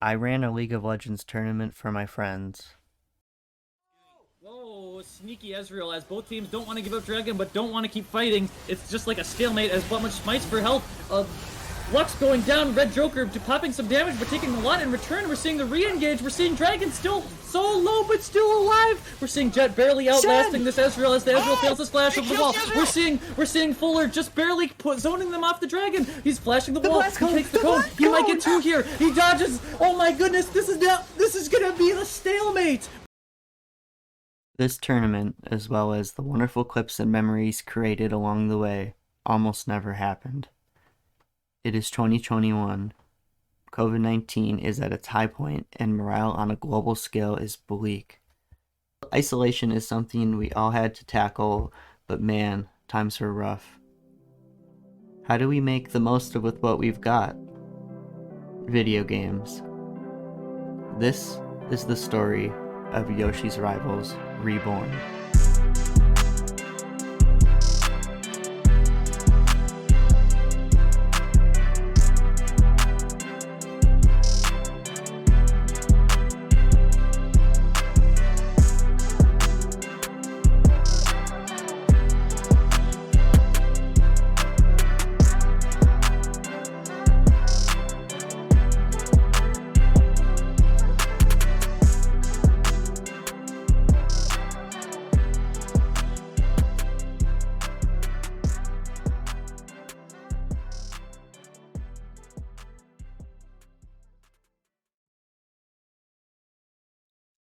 I ran a League of Legends tournament for my friends. Whoa, sneaky Ezreal, as both teams don't want to give up Dragon, but don't want to keep fighting. It's just like a stalemate as Buttmuch smites for health. Lux going down, Red Joker popping some damage, but taking a lot in return. We're seeing the re-engage. We're seeing Dragon still so low, but still alive. We're seeing Jet barely outlasting this Ezreal as the Ezreal fails his flash over the wall. We're seeing Fuller just barely zoning them off the Dragon. He's flashing the wall. He takes the cone. He might get two here. He dodges. Oh my goodness, this is gonna be the stalemate. This tournament, as well as the wonderful clips and memories created along the way, almost never happened. It is 2021. COVID-19 is at its high point, and morale on a global scale is bleak. Isolation is something we all had to tackle, but man, times were rough. How do we make the most of with what we've got? Video games. This is the story of Yoshi's Rivals Reborn.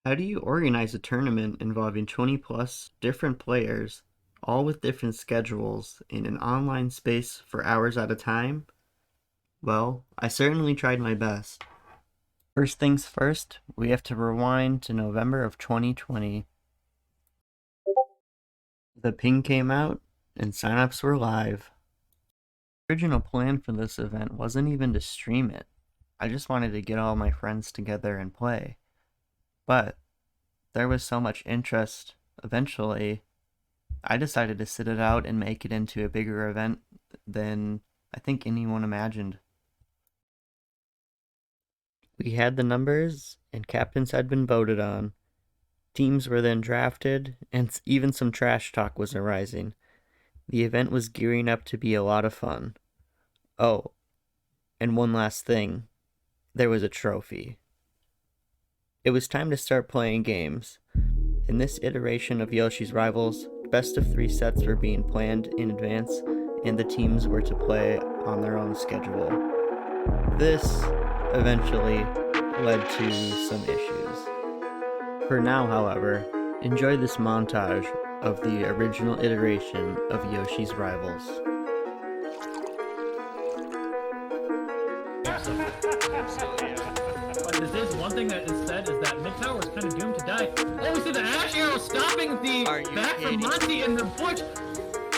How do you organize a tournament involving 20 plus different players, all with different schedules, in an online space for hours at a time? Well, I certainly tried my best. First things first, we have to rewind to November of 2020. The ping came out, and signups were live. The original plan for this event wasn't even to stream it. I just wanted to get all my friends together and play. But there was so much interest, eventually, I decided to sit it out and make it into a bigger event than I think anyone imagined. We had the numbers, and captains had been voted on. Teams were then drafted, and even some trash talk was arising. The event was gearing up to be a lot of fun. Oh, and one last thing. There was a trophy. It was time to start playing games. In this iteration of Yoshi's Rivals, best of 3 sets were being planned in advance, and the teams were to play on their own schedule. This eventually led to some issues. For now, however, enjoy this montage of the original iteration of Yoshi's Rivals. This is one thing that is said is that mid tower was kind of doomed to die. Oh, we see the Ash arrow stopping the back from Monty in the bush.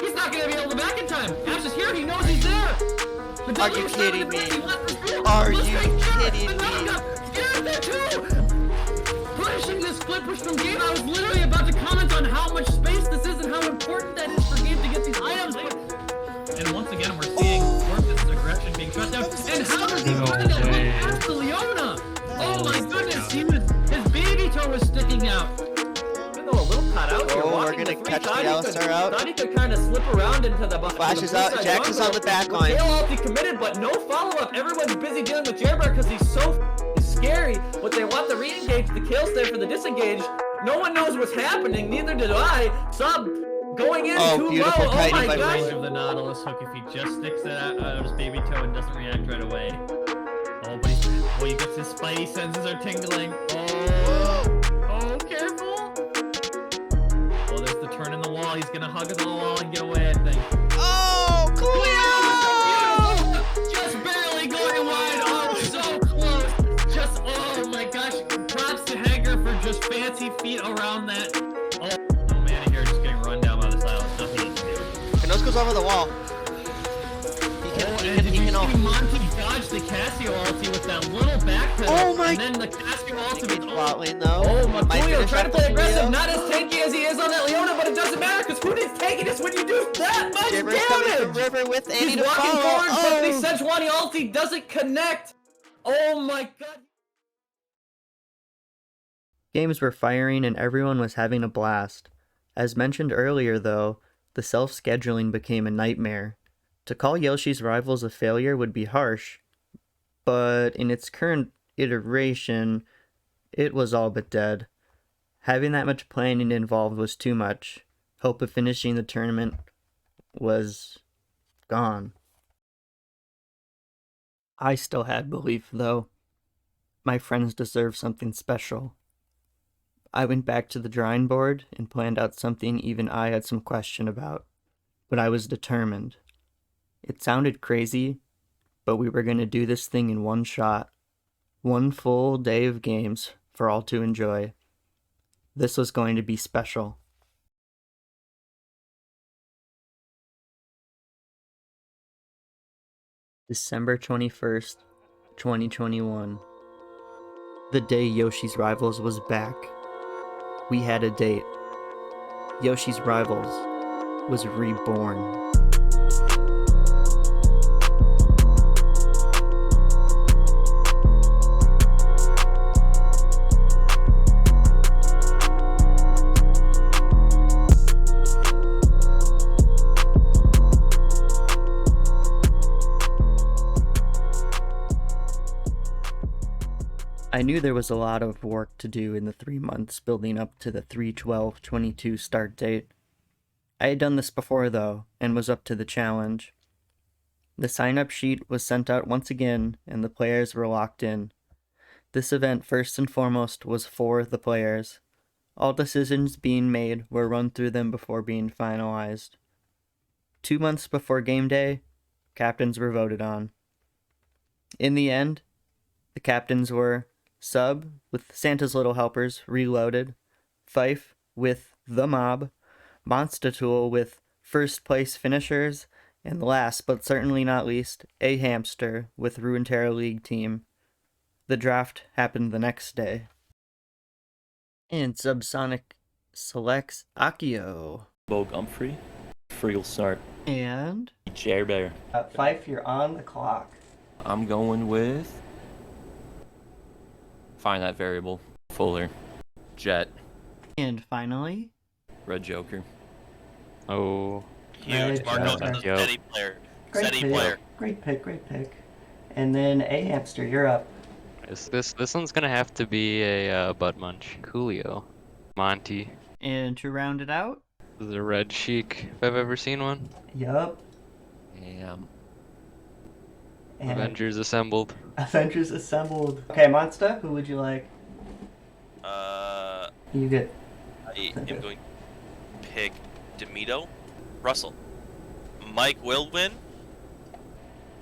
He's not going to be able to back in time. Ash is here. He knows he's there. Are you kidding me? Are you kidding me? He's there too. Pushing this split push from game. I was literally about to comment on how much space this is and how important that is for game to get these items. And once again, we're seeing Orpheus' aggression being shut down. And how does he find that one past the Leona? Oh my goodness, his baby toe was sticking out. Even though a little cut out here, we're gonna catch the Alistar out. Thought he could kind of slip around into the Flash is out, Jax is on the back line. Tail ulti committed, but no follow-up. Everyone's busy dealing with Jailbreak because he's so scary. But they want the re-engage, the kill stay for the disengage. No one knows what's happening, neither did I. Sub going in too low. Oh my gosh. Range of the Nautilus hook if he just sticks it out of his baby toe and doesn't react right away. Oh, but he gets his spidey senses are tingling. Oh, careful. Oh, there's the turn in the wall. He's gonna hug the wall and get away, I think. Oh, Cleo! Just barely going wide. Oh, so close. Just, oh my gosh. Props to Hager for just fancy feet around that. Oh man, here just getting run down by the silence. Nothing he can do. Nose goes over the wall. He can Monty dodge the Cassio ulti with that little back pedal. Oh my! And then the Cassio ultimate. Bot lane though. Oh, Makuyo trying to play aggressive. Not as tanky as he is on that Leona, but it doesn't matter because who needs tankiness when you do that much Jibber's coming from damage? River with Annie He's to walking follow. forward, but the Sejuani ulti doesn't connect. Oh my god. Games were firing and everyone was having a blast. As mentioned earlier, though, the self-scheduling became a nightmare. To call Yoshi's Rivals a failure would be harsh, but in its current iteration, it was all but dead. Having that much planning involved was too much. Hope of finishing the tournament was gone. I still had belief, though. My friends deserve something special. I went back to the drawing board and planned out something even I had some question about, but I was determined. It sounded crazy, but we were going to do this thing in one shot. One full day of games for all to enjoy. This was going to be special. December 21st, 2021. The day Yoshi's Rivals was back. We had a date. Yoshi's Rivals was reborn. I knew there was a lot of work to do in the 3 months building up to the 3/12/22 start date. I had done this before, though, and was up to the challenge. The sign-up sheet was sent out once again, and the players were locked in. This event, first and foremost, was for the players. All decisions being made were run through them before being finalized. 2 months before game day, captains were voted on. In the end, the captains were Sub with Santa's Little Helpers Reloaded, Fife with The Mob, Monstatool with First Place Finishers, and last but certainly not least, A Hamster with Ruinterra League Team. The draft happened the next day. And Subsonic selects Akio. Bo Gumphrey, Free start. And Jer Bear. Fife, you're on the clock. I'm going with. Find that variable. Fuller. Jet. And finally, Red Joker. Oh, Huge. Marco's a Yo. steady player. great Steady pick. player. Great pick. And then A Hamster, you're up. this one's gonna have to be a butt munch. Coolio, Monty, And to round it out, the Red Sheik if I've ever seen one. yup. Damn. And Avengers Assembled. Avengers Assembled. Okay, Monster, who would you like? You get. I am going to pick Demito, Russell, Mike Wildwin,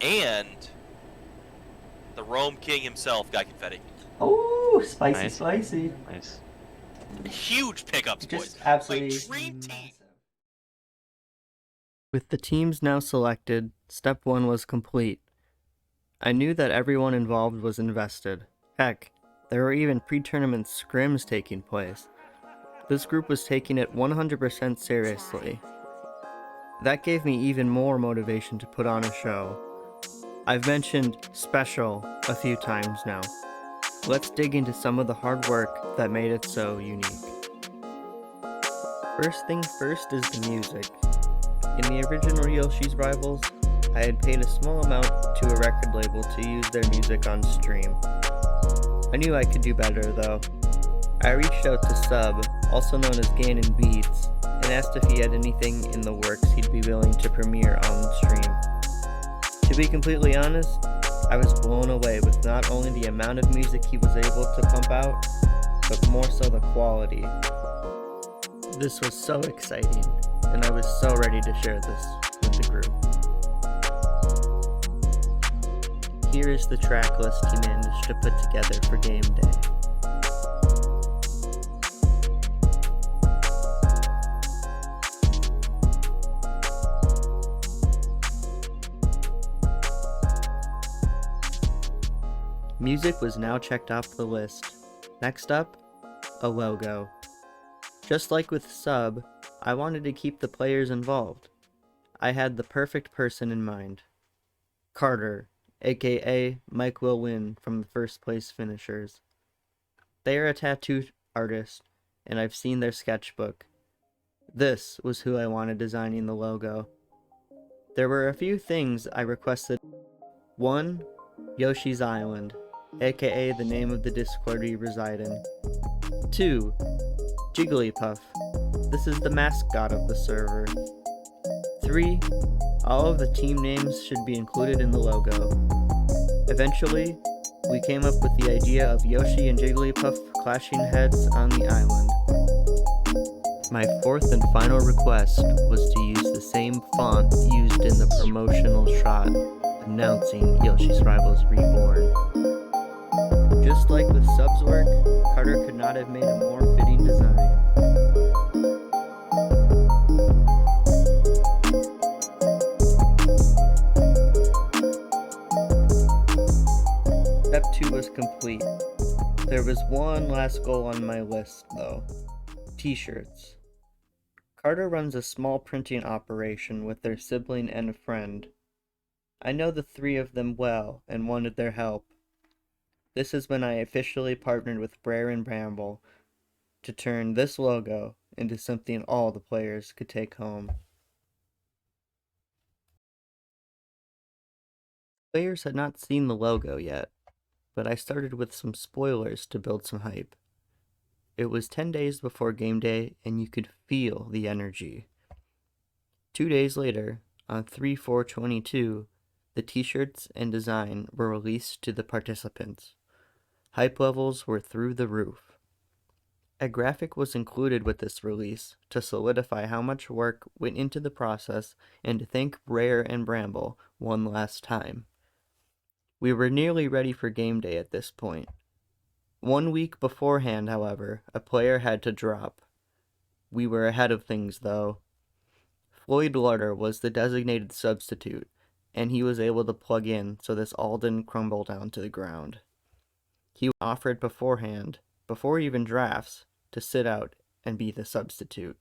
and the Rome King himself, Guy Confetti. Oh, spicy, Nice. spicy. Nice. Huge pickups, boys. Just absolutely Like, dream team. massive. With the teams now selected, step 1 was complete. I knew that everyone involved was invested. Heck, there were even pre-tournament scrims taking place. This group was taking it 100% seriously. That gave me even more motivation to put on a show. I've mentioned special a few times now. Let's dig into some of the hard work that made it so unique. First thing first is the music. In the original Yoshi's Rivals, I had paid a small amount to a record label to use their music on stream. I knew I could do better, though. I reached out to Sub, also known as Gannon Beats, and asked if he had anything in the works he'd be willing to premiere on stream. To be completely honest, I was blown away with not only the amount of music he was able to pump out, but more so the quality. This was so exciting, and I was so ready to share this with the group. Here is the track list he managed to put together for game day. Music was now checked off the list. Next up, a logo. Just like with Sub, I wanted to keep the players involved. I had the perfect person in mind. Carter, aka Mike Will Win from the First Place Finishers. They are a tattoo artist, and I've seen their sketchbook. This was who I wanted designing the logo. There were a few things I requested. 1. Yoshi's Island, aka the name of the Discord we reside in. 2. Jigglypuff. This is the mascot of the server. 3. All of the team names should be included in the logo. Eventually, we came up with the idea of Yoshi and Jigglypuff clashing heads on the island. My fourth and final request was to use the same font used in the promotional shot announcing Yoshi's Rivals Reborn. Just like with Sub's work, Carter could not have made a more fitting design. Step 2 was complete. There was one last goal on my list, though. T-shirts. Carter runs a small printing operation with their sibling and a friend. I know the three of them well and wanted their help. This is when I officially partnered with Brer and Bramble to turn this logo into something all the players could take home. Players had not seen the logo yet, but I started with some spoilers to build some hype. It was 10 days before game day, and you could feel the energy. 2 days later, on 3/4/22, the t-shirts and design were released to the participants. Hype levels were through the roof. A graphic was included with this release to solidify how much work went into the process and to thank Brer and Bramble one last time. We were nearly ready for game day at this point. 1 week beforehand, however, a player had to drop. We were ahead of things, though. Floyd Larder was the designated substitute, and he was able to plug in so this all didn't crumble down to the ground. He offered beforehand, before even drafts, to sit out and be the substitute.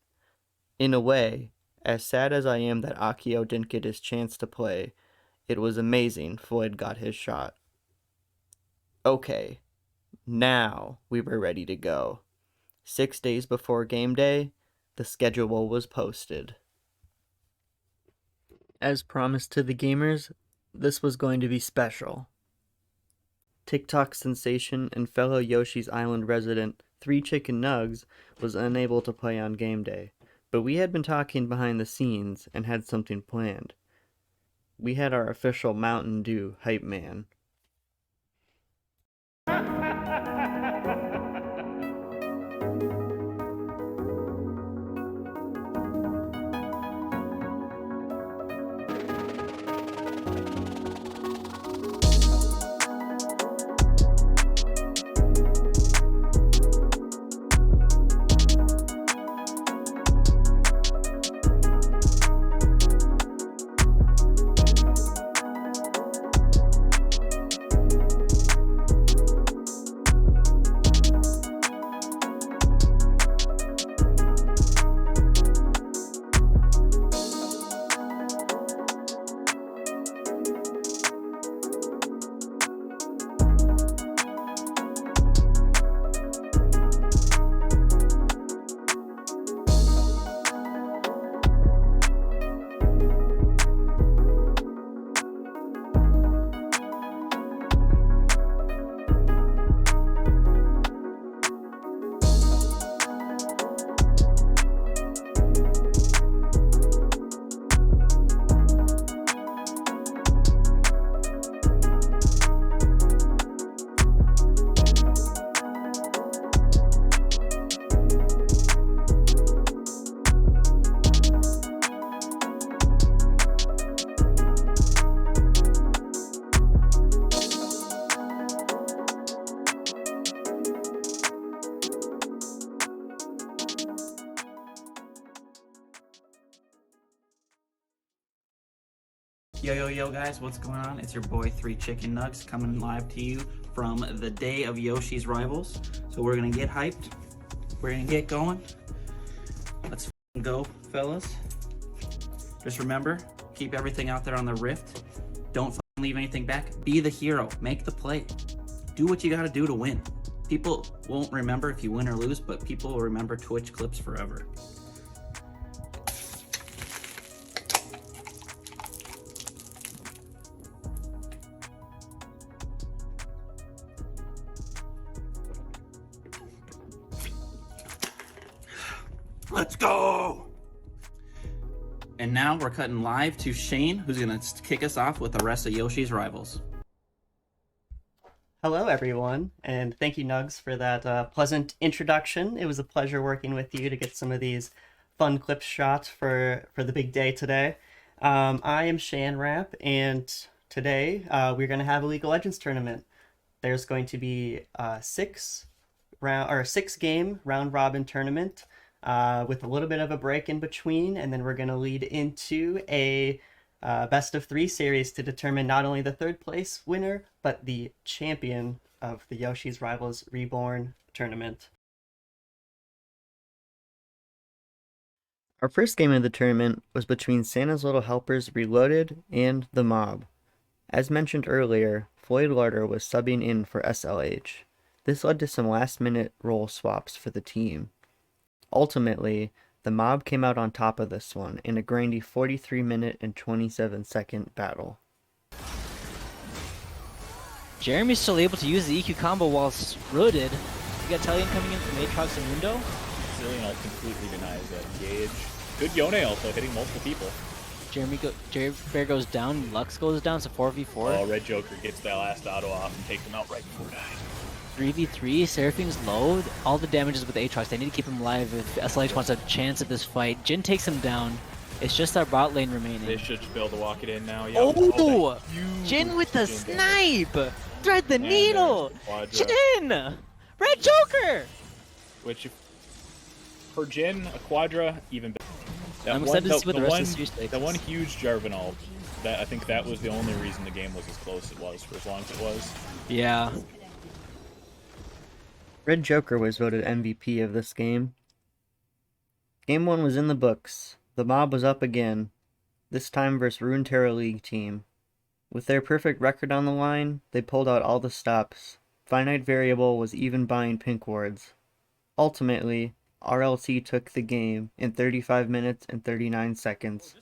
In a way, as sad as I am that Akio didn't get his chance to play, it was amazing Floyd got his shot. Okay. Now we were ready to go. 6 days before game day, the schedule was posted. As promised to the gamers, this was going to be special. TikTok sensation and fellow Yoshi's Island resident 3 Chicken Nugz was unable to play on game day, but we had been talking behind the scenes and had something planned. We had our official Mountain Dew hype man. Yo guys, what's going on? It's your boy 3 Chicken Nugz coming live to you from the day of Yoshi's Rivals. So we're gonna get hyped. We're gonna get going. Let's go, fellas. Just remember, keep everything out there on the rift. Don't leave anything back. Be the hero. Make the play. Do what you gotta do to win. People won't remember if you win or lose, but people will remember Twitch clips forever. Let's go! And now we're cutting live to Shane, who's gonna kick us off with the rest of Yoshi's Rivals. Hello, everyone, and thank you, Nugz, for that pleasant introduction. It was a pleasure working with you to get some of these fun clips shot for the big day today. I am Shan Rapp, and today we're going to have a League of Legends tournament. There's going to be a six game round robin tournament with a little bit of a break in between, and then we're going to lead into a best of 3 series to determine not only the third place winner, but the champion of the Yoshi's Rivals Reborn tournament. Our first game of the tournament was between Santa's Little Helpers Reloaded and the Mob. As mentioned earlier, Floyd Larder was subbing in for SLH. This led to some last-minute role swaps for the team. Ultimately, the Mob came out on top of this one in a grindy 43-minute and 27-second battle. Jeremy's still able to use the EQ combo whilst rooted. You got Talion coming in from Aatrox and Mundo. Zillion completely denies that engage. Good Yone also hitting multiple people. Jeremy Bear goes down, Lux goes down, so 4v4. Oh, Red Joker gets that last auto off and takes him out right before dying. 3v3, Seraphim's low. All the damages with Aatrox. They need to keep him alive if SLH wants a chance at this fight. Jin takes him down. It's just our bot lane remaining. They should be able to walk it in now. Yeah, oh Jin with the snipe! Thread the needle! Jin! Red Joker! Which, for Jin, a Quadra, even better. I'm excited to see what the rest of the series takes. The one huge Jarvan ult, I think that was the only reason the game was as close as it was for as long as it was. Yeah. Red Joker was voted MVP of this game. Game 1 was in the books. The Mob was up again, this time versus Runeterra League team. With their perfect record on the line, they pulled out all the stops. Finite Variable was even buying pink wards. Ultimately, RLT took the game in 35 minutes and 39 seconds.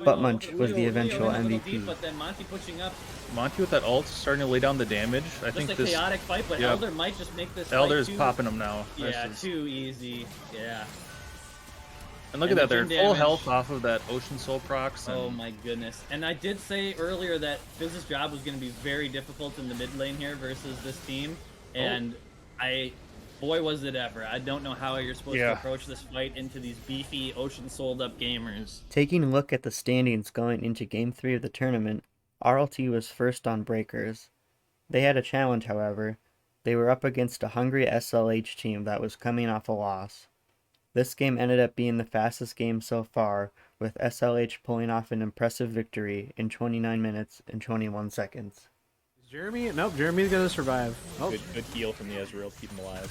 But Munch was the eventual MVP. But then Monty pushing up. Monty with that ult starting to lay down the damage. I think just a chaotic fight, but Elder might just make this Elder's popping them now. Yeah, too easy. Yeah. And look at that, they're full health off of that Ocean Soul procs. Oh my goodness. And I did say earlier that Fizz's job was going to be very difficult in the mid lane here versus this team. And boy was it ever. I don't know how you're supposed to approach this fight into these beefy Ocean Souled up gamers. Taking a look at the standings going into Game 3 of the tournament, RLT was first on Breakers. They had a challenge, however. They were up against a hungry SLH team that was coming off a loss. This game ended up being the fastest game so far, with SLH pulling off an impressive victory in 29 minutes and 21 seconds. Jeremy? Nope, Jeremy's gonna survive. Oh. Good heal from the Ezreal, keep him alive.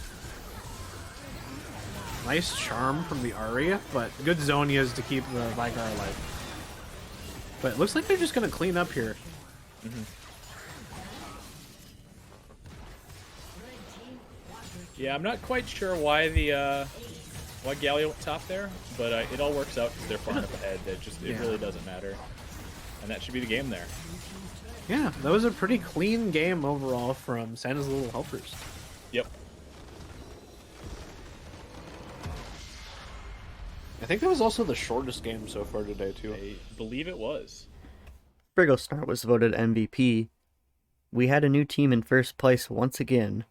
Nice charm from the Arya, but good Zonias to keep the Vigar alive. But it looks like they're just gonna clean up here. Yeah, I'm not quite sure why why Galio went top there, but it all works out because they're far enough ahead that it really doesn't matter. And that should be the game there. Yeah, that was a pretty clean game overall from Santa's Little Helpers. Yep. I think that was also the shortest game so far today, too. I believe it was. Brigglestar was voted MVP. We had a new team in first place once again.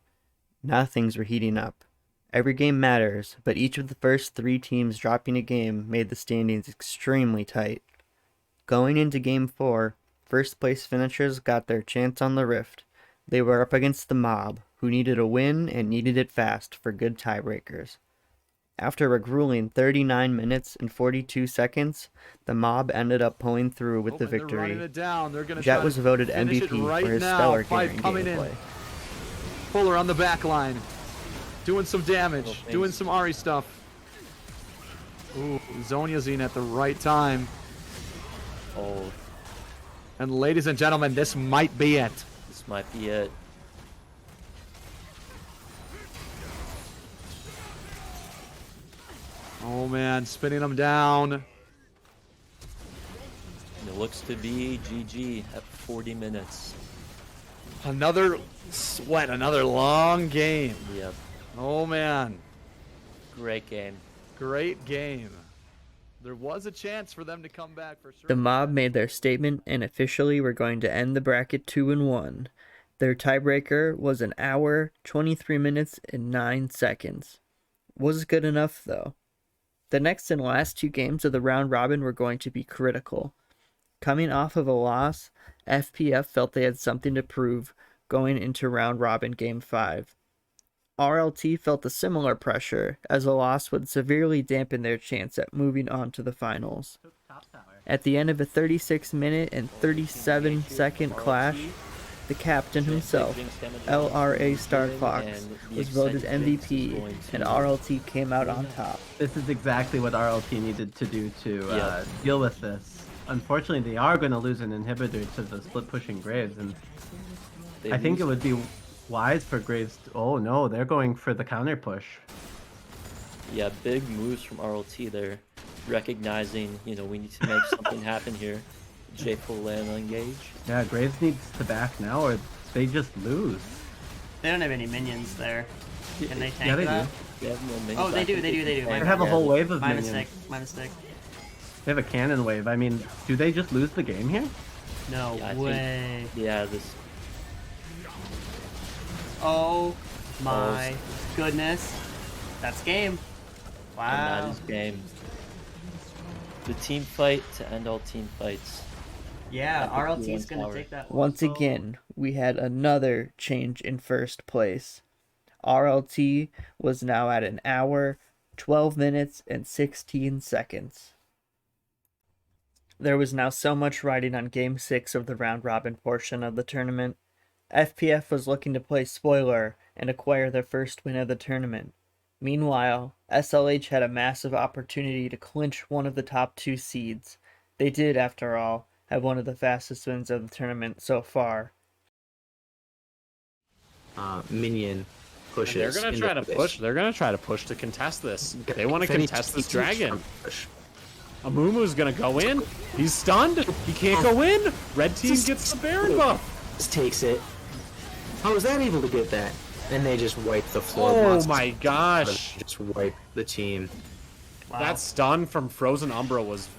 Now things were heating up. Every game matters, but each of the first 3 teams dropping a game made the standings extremely tight. Going into Game 4, first place finishers got their chance on the Rift. They were up against the Mob, who needed a win and needed it fast for good tiebreakers. After a grueling 39 minutes and 42 seconds, the Mob ended up pulling through with the victory. Jet was voted MVP for his stellar gameplay. Fuller on the back line. Doing some damage, doing some Ari stuff. Ooh, Zonia's in at the right time. Oh. And ladies and gentlemen, this might be it. This might be it. Oh man, spinning them down. It looks to be GG at 40 minutes. Another sweat, another long game. Yep. Oh man. Great game. Great game. There was a chance for them to come back for sure. The mob made their statement and officially were going to end the bracket 2-1. Their tiebreaker was an hour, 23 minutes, and 9 seconds. Was good enough, though. The next and last 2 games of the round robin were going to be critical. Coming off of a loss, FPF felt they had something to prove going into round robin game 5. RLT felt a similar pressure, as a loss would severely dampen their chance at moving on to the finals. At the end of a 36-minute and 37-second clash, the captain himself, LRA Star Fox, was voted MVP, and RLT came out on top. This is exactly what RLT needed to do to deal with this. Unfortunately, they are going to lose an inhibitor to the split-pushing Graves, and I think it would be wise for Graves to... Oh no, they're going for the counter push. Yeah, big moves from RLT there. Recognizing, we need to make something happen here. J full land engage. Yeah, Graves needs to back now or they just lose. They don't have any minions there. Can they tank Yeah, they that? do. They have no minions. Oh, they do. They have a whole wave of my minions. My mistake. They have a cannon wave. I mean, do they just lose the game here? No Yeah, I way. think, yeah, this... Oh my goodness. That's game. Wow. And that is game. The team fight to end all team fights. Yeah, RLT is going to take that one. Once again, we had another change in first place. RLT was now at an hour, 12 minutes, and 16 seconds. There was now so much riding on Game 6 of the round-robin portion of the tournament. FPF was looking to play spoiler and acquire their first win of the tournament. Meanwhile, SLH had a massive opportunity to clinch one of the top 2 seeds. They did, after all, have one of the fastest wins of the tournament so far. Minion pushes. And they're gonna try to push. They're gonna try to push to contest this. They want to contest this dragon. Amumu's gonna go in. He's stunned. He can't go in. Red team gets the Baron buff. Just takes it. How was that able to get that? And they just wipe the floor. Oh my gosh! Just wipe the team. Wow. That stun from Frozen Umbra was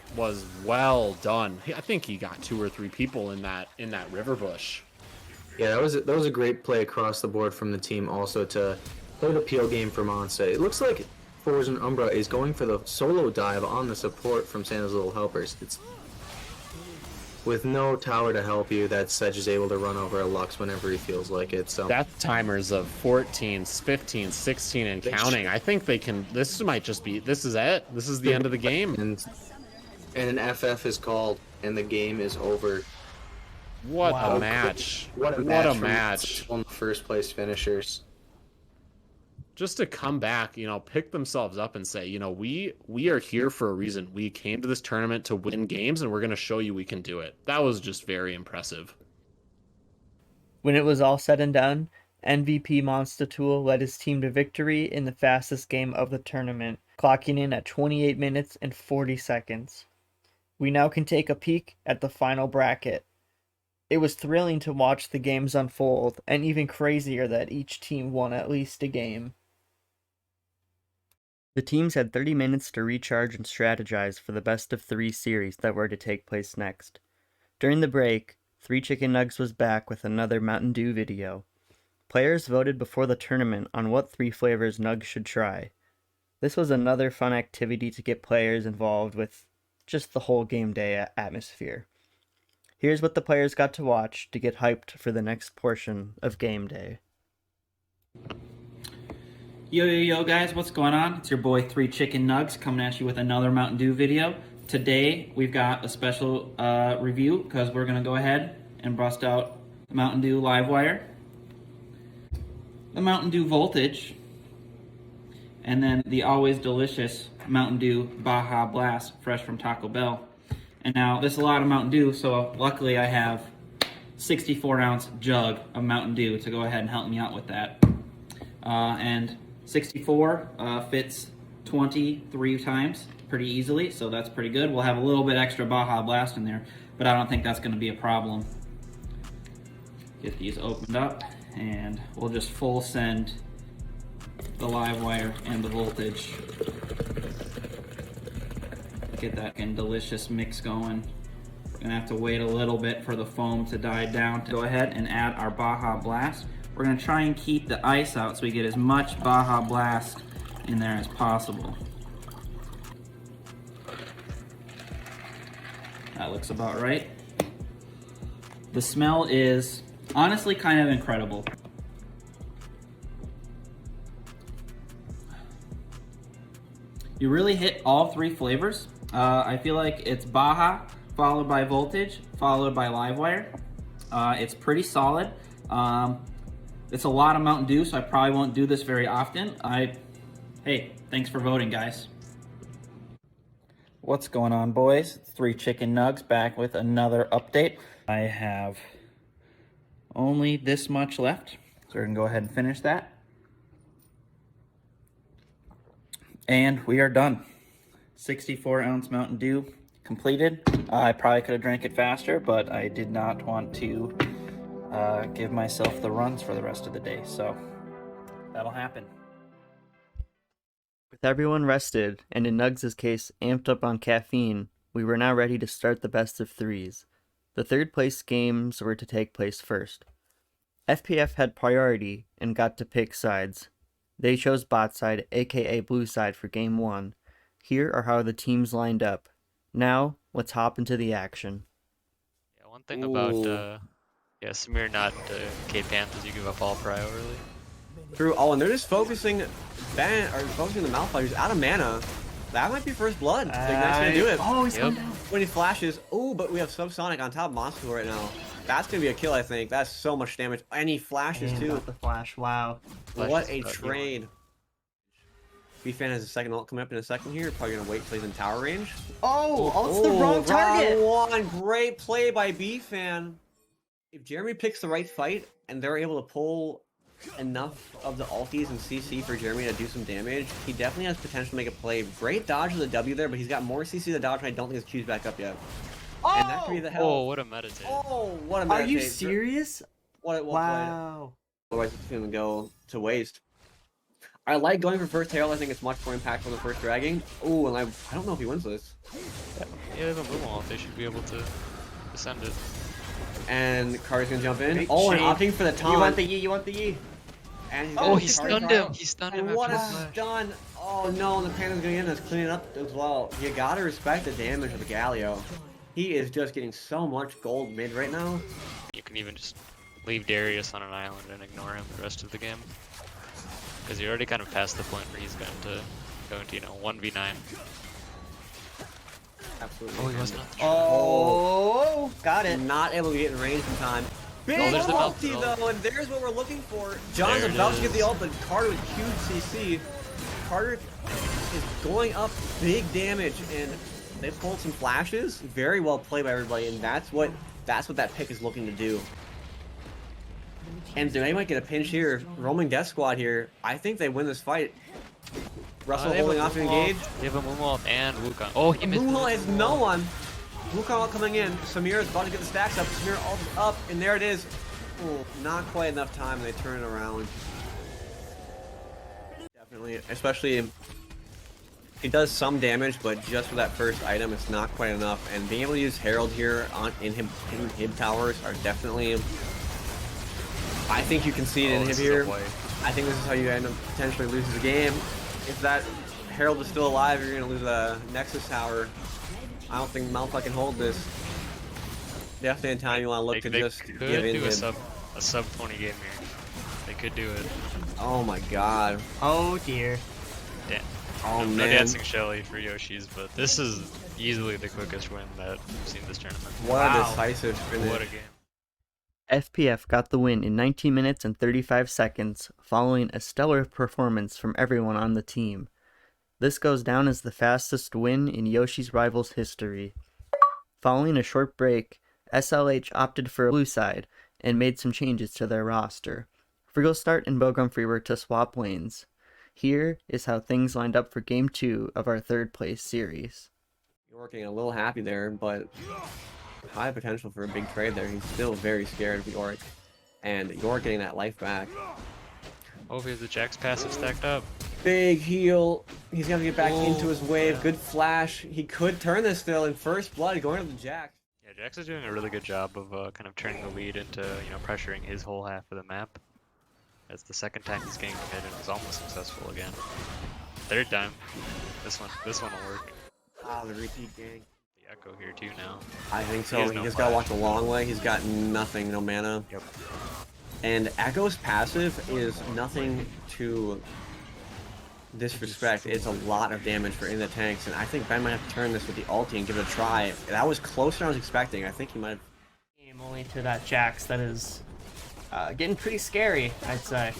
well done. I think he got 2 or 3 people in that river bush. Yeah, that was a great play across the board from the team. Also to play the peel game for Monse. It looks like Frozen Umbra is going for the solo dive on the support from Santa's Little Helpers. It's with no tower to help you, that Sedge is able to run over a Lux whenever he feels like it. So Death timers of 14, 15, 16, and counting. I think they can. This might just be. This is it. This is the end of the game. And an FF is called, and the game is over. What a match! What a match! On the first place finishers. Just to come back, pick themselves up and say, we are here for a reason. We came to this tournament to win games, and we're going to show you we can do it. That was just very impressive. When it was all said and done, MVP Monstatool led his team to victory in the fastest game of the tournament, clocking in at 28 minutes and 40 seconds. We now can take a peek at the final bracket. It was thrilling to watch the games unfold, and even crazier that each team won at least a game. The teams had 30 minutes to recharge and strategize for the best of 3 series that were to take place next. During the break, 3 Chicken Nugz was back with another Mountain Dew video. Players voted before the tournament on what 3 flavors Nugz should try. This was another fun activity to get players involved with just the whole game day atmosphere. Here's what the players got to watch to get hyped for the next portion of game day. Yo guys, what's going on? It's your boy 3 Chicken Nugz coming at you with another Mountain Dew video. Today we've got a special review because we're gonna go ahead and bust out the Mountain Dew Livewire, the Mountain Dew Voltage, and then the always delicious Mountain Dew Baja Blast fresh from Taco Bell. And now this is a lot of Mountain Dew, so luckily I have 64-ounce jug of Mountain Dew to go ahead and help me out with that. And 64 fits 23 times pretty easily, so that's pretty good. We'll have a little bit extra Baja Blast in there, but I don't think that's going to be a problem. Get these opened up, and we'll just full send the live wire and the voltage. Get that delicious mix going. We're gonna have to wait a little bit for the foam to die down to go ahead and add our Baja Blast. We're gonna try and keep the ice out so we get as much Baja Blast in there as possible. That looks about right. The smell is honestly kind of incredible. You really hit all 3 flavors. I feel like it's Baja, followed by Voltage, followed by Livewire. It's pretty solid. It's a lot of Mountain Dew, so I probably won't do this very often. Hey, thanks for voting, guys. What's going on, boys? It's 3 Chicken Nugz back with another update. I have only this much left, so we're gonna go ahead and finish that. And we are done. 64-ounce Mountain Dew completed. I probably could have drank it faster, but I did not want to give myself the runs for the rest of the day, so that'll happen. With everyone rested, and in Nugz' case, amped up on caffeine, we were now ready to start the best of 3s. The third place games were to take place first. FPF had priority and got to pick sides. They chose bot side, aka blue side, for game 1. Here are how the teams lined up. Now, let's hop into the action. Yeah, one thing about Samir not K-Panth is you give up all prio early. True. Oh, and they're just focusing focusing the Malfighters out of mana. That might be first blood. That's gonna do it. Oh, he's coming down. When he flashes. Oh, but we have Subsonic on top of Monster right now. That's gonna be a kill, I think. That's so much damage. And he flashes too. Got the flash. Wow. What a trade. B-Fan has a second ult coming up in a second here. Probably gonna wait till he's in tower range. Oh, it's the wrong target. Wrong one. Great play by B-Fan. If Jeremy picks the right fight and they're able to pull enough of the ulties and CC for Jeremy to do some damage, he definitely has potential to make a play. Great dodge of the W there, but he's got more CC to dodge, and I don't think his Q's back up yet. Oh! And that could be the hell. Oh, what a meditate. Oh, what a meditate. Are you serious? What wow. Otherwise, it's going to go to waste. I like going for first Herald. I think it's much more impactful than first dragging. Oh, and I don't know if he wins this. Yeah, they have a boom wall. They should be able to descend it. And Carter's going to jump in. Great oh, and shape. opting for the taunt. You want the Yi, you want the Yi. And he stunned him. He stunned him. And what a after stun. Oh no, and the Panther's going in. That's cleaning up as well. You gotta respect the damage of the Galio. He is just getting so much gold mid right now. You can even just leave Darius on an island and ignore him the rest of the game. Because you're already kind of past the point where he's going to go into, 1v9. Absolutely. Oh, he was not. Oh, got it. Not able to get in range in time. Big there's the ulti ult. though, and there's what we're looking for. John's There it about to get is. the ult, but Carter with huge CC. Carter is going up big damage, and they pulled some flashes. Very well played by everybody, and that's what that pick is looking to do. And they might get a pinch here. Roaming Death Squad here. I think they win this fight. Russell holding off to engage. They have a Moonwall and Wukong. Oh, he missed. Moonwall has no one. Wukong coming in. Samir is about to get the stacks up. Samir ult is up, and there it is. Oh, not quite enough time, and they turn it around. Definitely, especially it does some damage, but just for that first item, it's not quite enough. And being able to use Herald here in Hib towers are definitely. I think you can see it in Hib here. I think this is how you end up potentially losing the game. If that Herald was still alive, you're gonna lose a Nexus tower. I don't think Malphite can hold this. Definitely in time you want to look to just could give in. do a sub 20 game here. They could do it. Oh my god. Oh dear. Damn. Oh No man. dancing Shelly for Yoshi's, but this is easily the quickest win that we've seen this tournament. What a decisive finish. What a game. FPF got the win in 19 minutes and 35 seconds, following a stellar performance from everyone on the team. This goes down as the fastest win in Yoshi's Rivals history. Following a short break, SLH opted for a blue side and made some changes to their roster. Frigglestart and Bogumfree were to swap lanes. Here is how things lined up for Game 2 of our third place series. York getting a little happy there, but high potential for a big trade there. He's still very scared of York, and York getting that life back. Oh, he has the Jax passive stacked up. Big heal. He's gonna get back into his wave. Good flash. He could turn this still in first blood, going to the Jax. Yeah, Jax is doing a really good job of kind of turning the lead into, you know, pressuring his whole half of the map. That's the second time he's getting committed and was almost successful again. Third time. This one will work. Ah, the repeat gang. The Echo here too now. I think so. He just gotta walk the long way. He's got nothing, no mana. Yep. And Echo's passive is nothing to disrespect. It's a lot of damage for in the tanks, and I think Ben might have to turn this with the ulti and give it a try. That was closer than I was expecting. I think he might have. Game only to that Jax that is getting pretty scary, I'd say.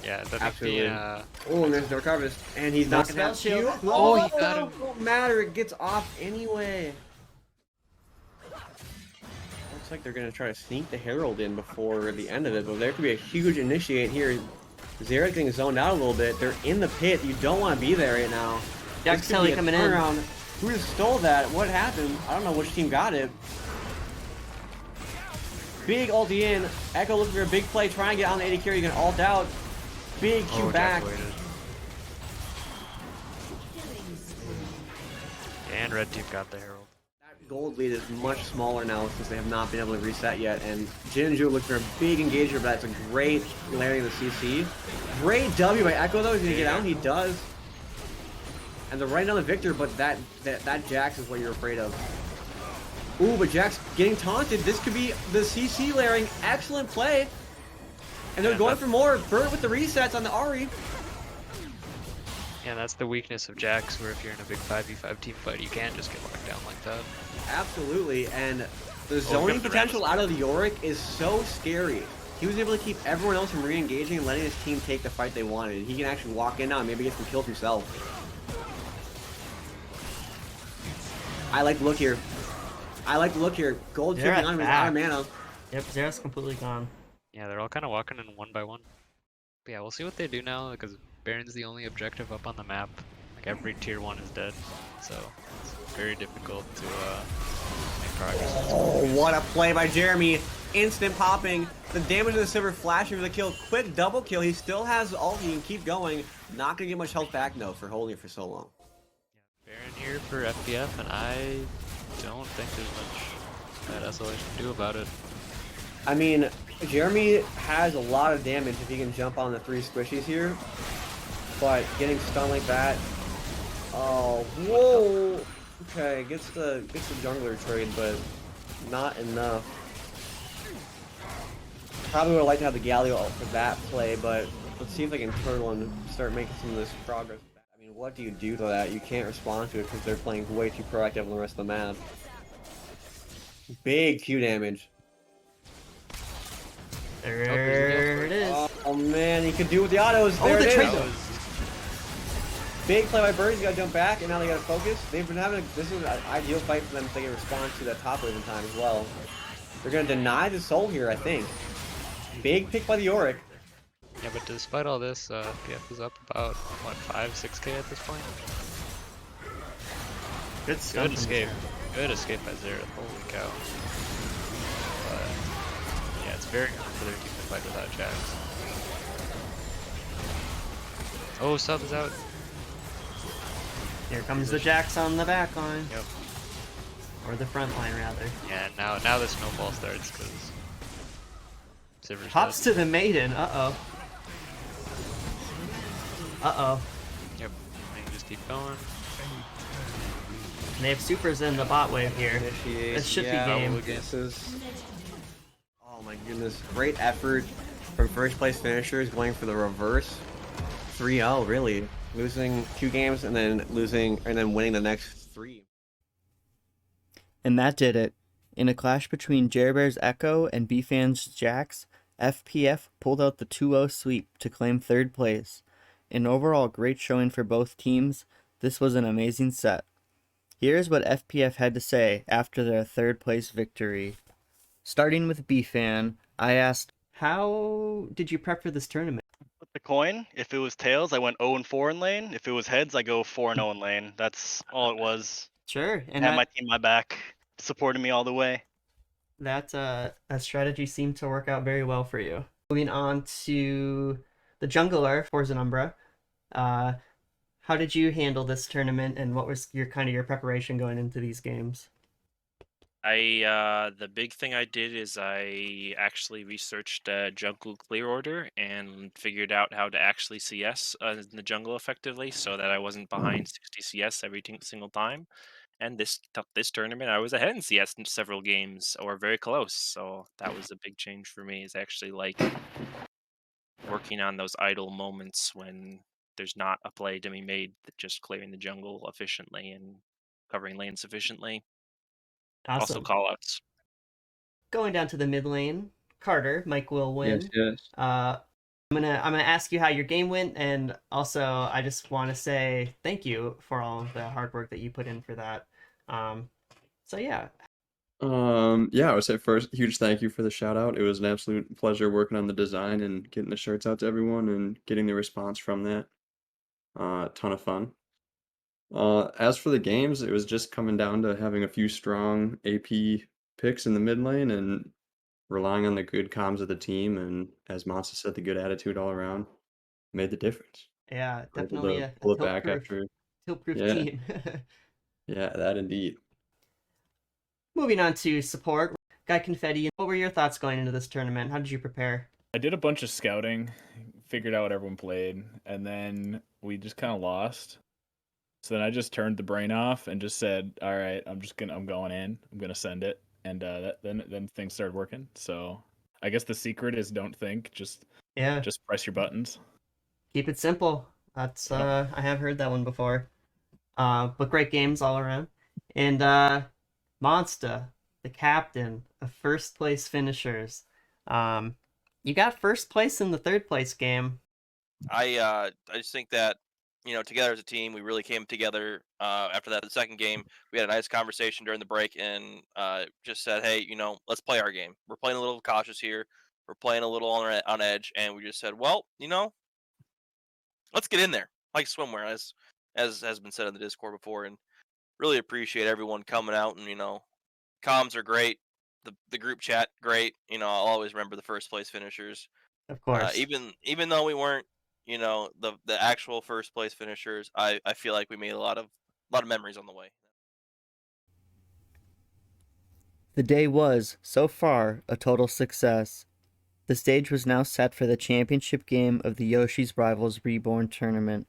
Yeah, that Absolutely. The, oh, and there's Dark Harvest, and he's not gonna have shield. shield. Oh, he got him. Don't matter. It gets off anyway. Looks like they're gonna try to sneak the Herald in before the end of it, but there could be a huge initiate here. Xerath getting zoned out a little bit. They're in the pit. You don't want to be there right now. Jax Kelly coming in. Who just stole that? What happened? I don't know which team got it. Big ulti in. Echo looking for a big play, trying to get on the 80 carry. You can ult out. Big Q back. And red team got the Herald. That gold lead is much smaller now since they have not been able to reset yet. And Jinju looking for a big engager, but that's a great layering of the CC. Great W by Echo though. He's gonna get out. He does. And they're right on the victor, but that Jax is what you're afraid of. Ooh, but Jax getting taunted. This could be the CC layering. Excellent play. And they're going for more. Burt with the resets on the Ahri. Yeah, that's the weakness of Jax, where if you're in a big 5v5 team fight, you can't just get locked down like that. Absolutely, and the zoning potential out of the Yorick is so scary. He was able to keep everyone else from re-engaging and letting his team take the fight they wanted. He can actually walk in now and maybe get some kills himself. I like the look here. I like the look here. Gold chipping on him is out of mana. Yep, Xerath's completely gone. Yeah, they're all kind of walking in one by one. But yeah, we'll see what they do now, because Baron's the only objective up on the map. Like, every tier 1 is dead, so it's very difficult to make progress. Oh, what a play by Jeremy. Instant popping. The damage of the Silver flashing for the kill. Quick double kill. He still has ult. He can keep going. Not going to get much health back, though, for holding it for so long. Yeah, Baron here for FPF, and I don't think there's much that SLH can do about it. I mean, Jeremy has a lot of damage if he can jump on the 3 squishies here. But getting stunned like that. Oh, whoa. Okay, gets the jungler trade, but not enough. Probably would like to have the Galio for that play, but let's see if they can turtle and start making some of this progress. I mean, what do you do to that? You can't respond to it because they're playing way too proactive on the rest of the map. Big Q damage. There it is. Oh man, he could do it with the autos. There it is. Big play by Bird. He's got to jump back, and now they got to focus. They've been having this is an ideal fight for them if they can respond to that top wave in time as well. They're going to deny the soul here, I think. Big pick by the Yorick. Yeah, but despite all this, PF is up about, what, 5-6k at this point? Good escape. Good escape by Xerath. Holy cow. But, yeah, it's very hard for their team to fight without Jax. Oh, sub is out. Here comes the Jax on the back line. Yep. Or the front line, rather. Yeah, now the snowball starts, because Sivir's Hops dead. to the maiden. Uh-oh. Uh-oh. Yep. They can just keep going. And they have supers in the bot wave here. This should be game. Oh my goodness. Great effort from first place finishers going for the reverse. 3-0, really. Losing 2 games and then winning the next 3. And that did it. In a clash between Jerbear's Echo and BFan's Jax, FPF pulled out the 2-0 sweep to claim third place. An overall great showing for both teams. This was an amazing set. Here's what FPF had to say after their third place victory. Starting with BFan, I asked, how did you prep for this tournament? the coin. If it was tails, I went 0-4 in lane. If it was heads, I go 4-0 in lane. That's all it was. Sure, I and had my that team my back, supporting me all the way. that strategy seemed to work out very well for you. Moving on to the jungler, Forza Umbra. How did you handle this tournament, and what was your preparation going into these games? The big thing I did is I actually researched jungle clear order and figured out how to actually CS in the jungle effectively, so that I wasn't behind 60 CS every single time. And this tournament, I was ahead in CS in several games, or very close. So that was a big change for me. Is actually like working on those idle moments when there's not a play to be made, just clearing the jungle efficiently and covering lane sufficiently. Also Awesome. call outs. Going down to the mid lane, Carter, Mike will win. Yes. I'm gonna ask you how your game went, and also I just want to say thank you for all of the hard work that you put in for that. So yeah. Yeah, I would say first, huge thank you for the shout out. It was an absolute pleasure working on the design and getting the shirts out to everyone and getting the response from that. Ton of fun. As for the games, it was just coming down to having a few strong AP picks in the mid lane and relying on the good comms of the team, and as Monster said, the good attitude all around made the difference. Yeah, We're able definitely to a pull it back after. tilt-proof Yeah, team. yeah, that indeed. Moving on to support, Guy Confetti. What were your thoughts going into this tournament? How did you prepare? I did a bunch of scouting, figured out what everyone played, and then we just kind of lost. So then I just turned the brain off and just said, "All right, I'm going in. I'm gonna send it." And then things started working. So I guess the secret is don't think, just press your buttons. Keep it simple. That's I have heard that one before. But great games all around. And Monsta, the captain of first place finishers. You got first place in the third place game. I just think that, together as a team, we really came together after that. The second game, we had a nice conversation during the break and just said, hey, let's play our game. We're playing a little cautious here. We're playing a little on edge. And we just said, well, let's get in there. Like swimwear, as has been said in the Discord before. And really appreciate everyone coming out. And, comms are great. The group chat, great. I'll always remember the first place finishers. Of course. Even though we weren't, the actual first place finishers, I feel like we made a lot of memories on the way. The day was, so far, a total success. The stage was now set for the championship game of the Yoshi's Rivals Reborn tournament.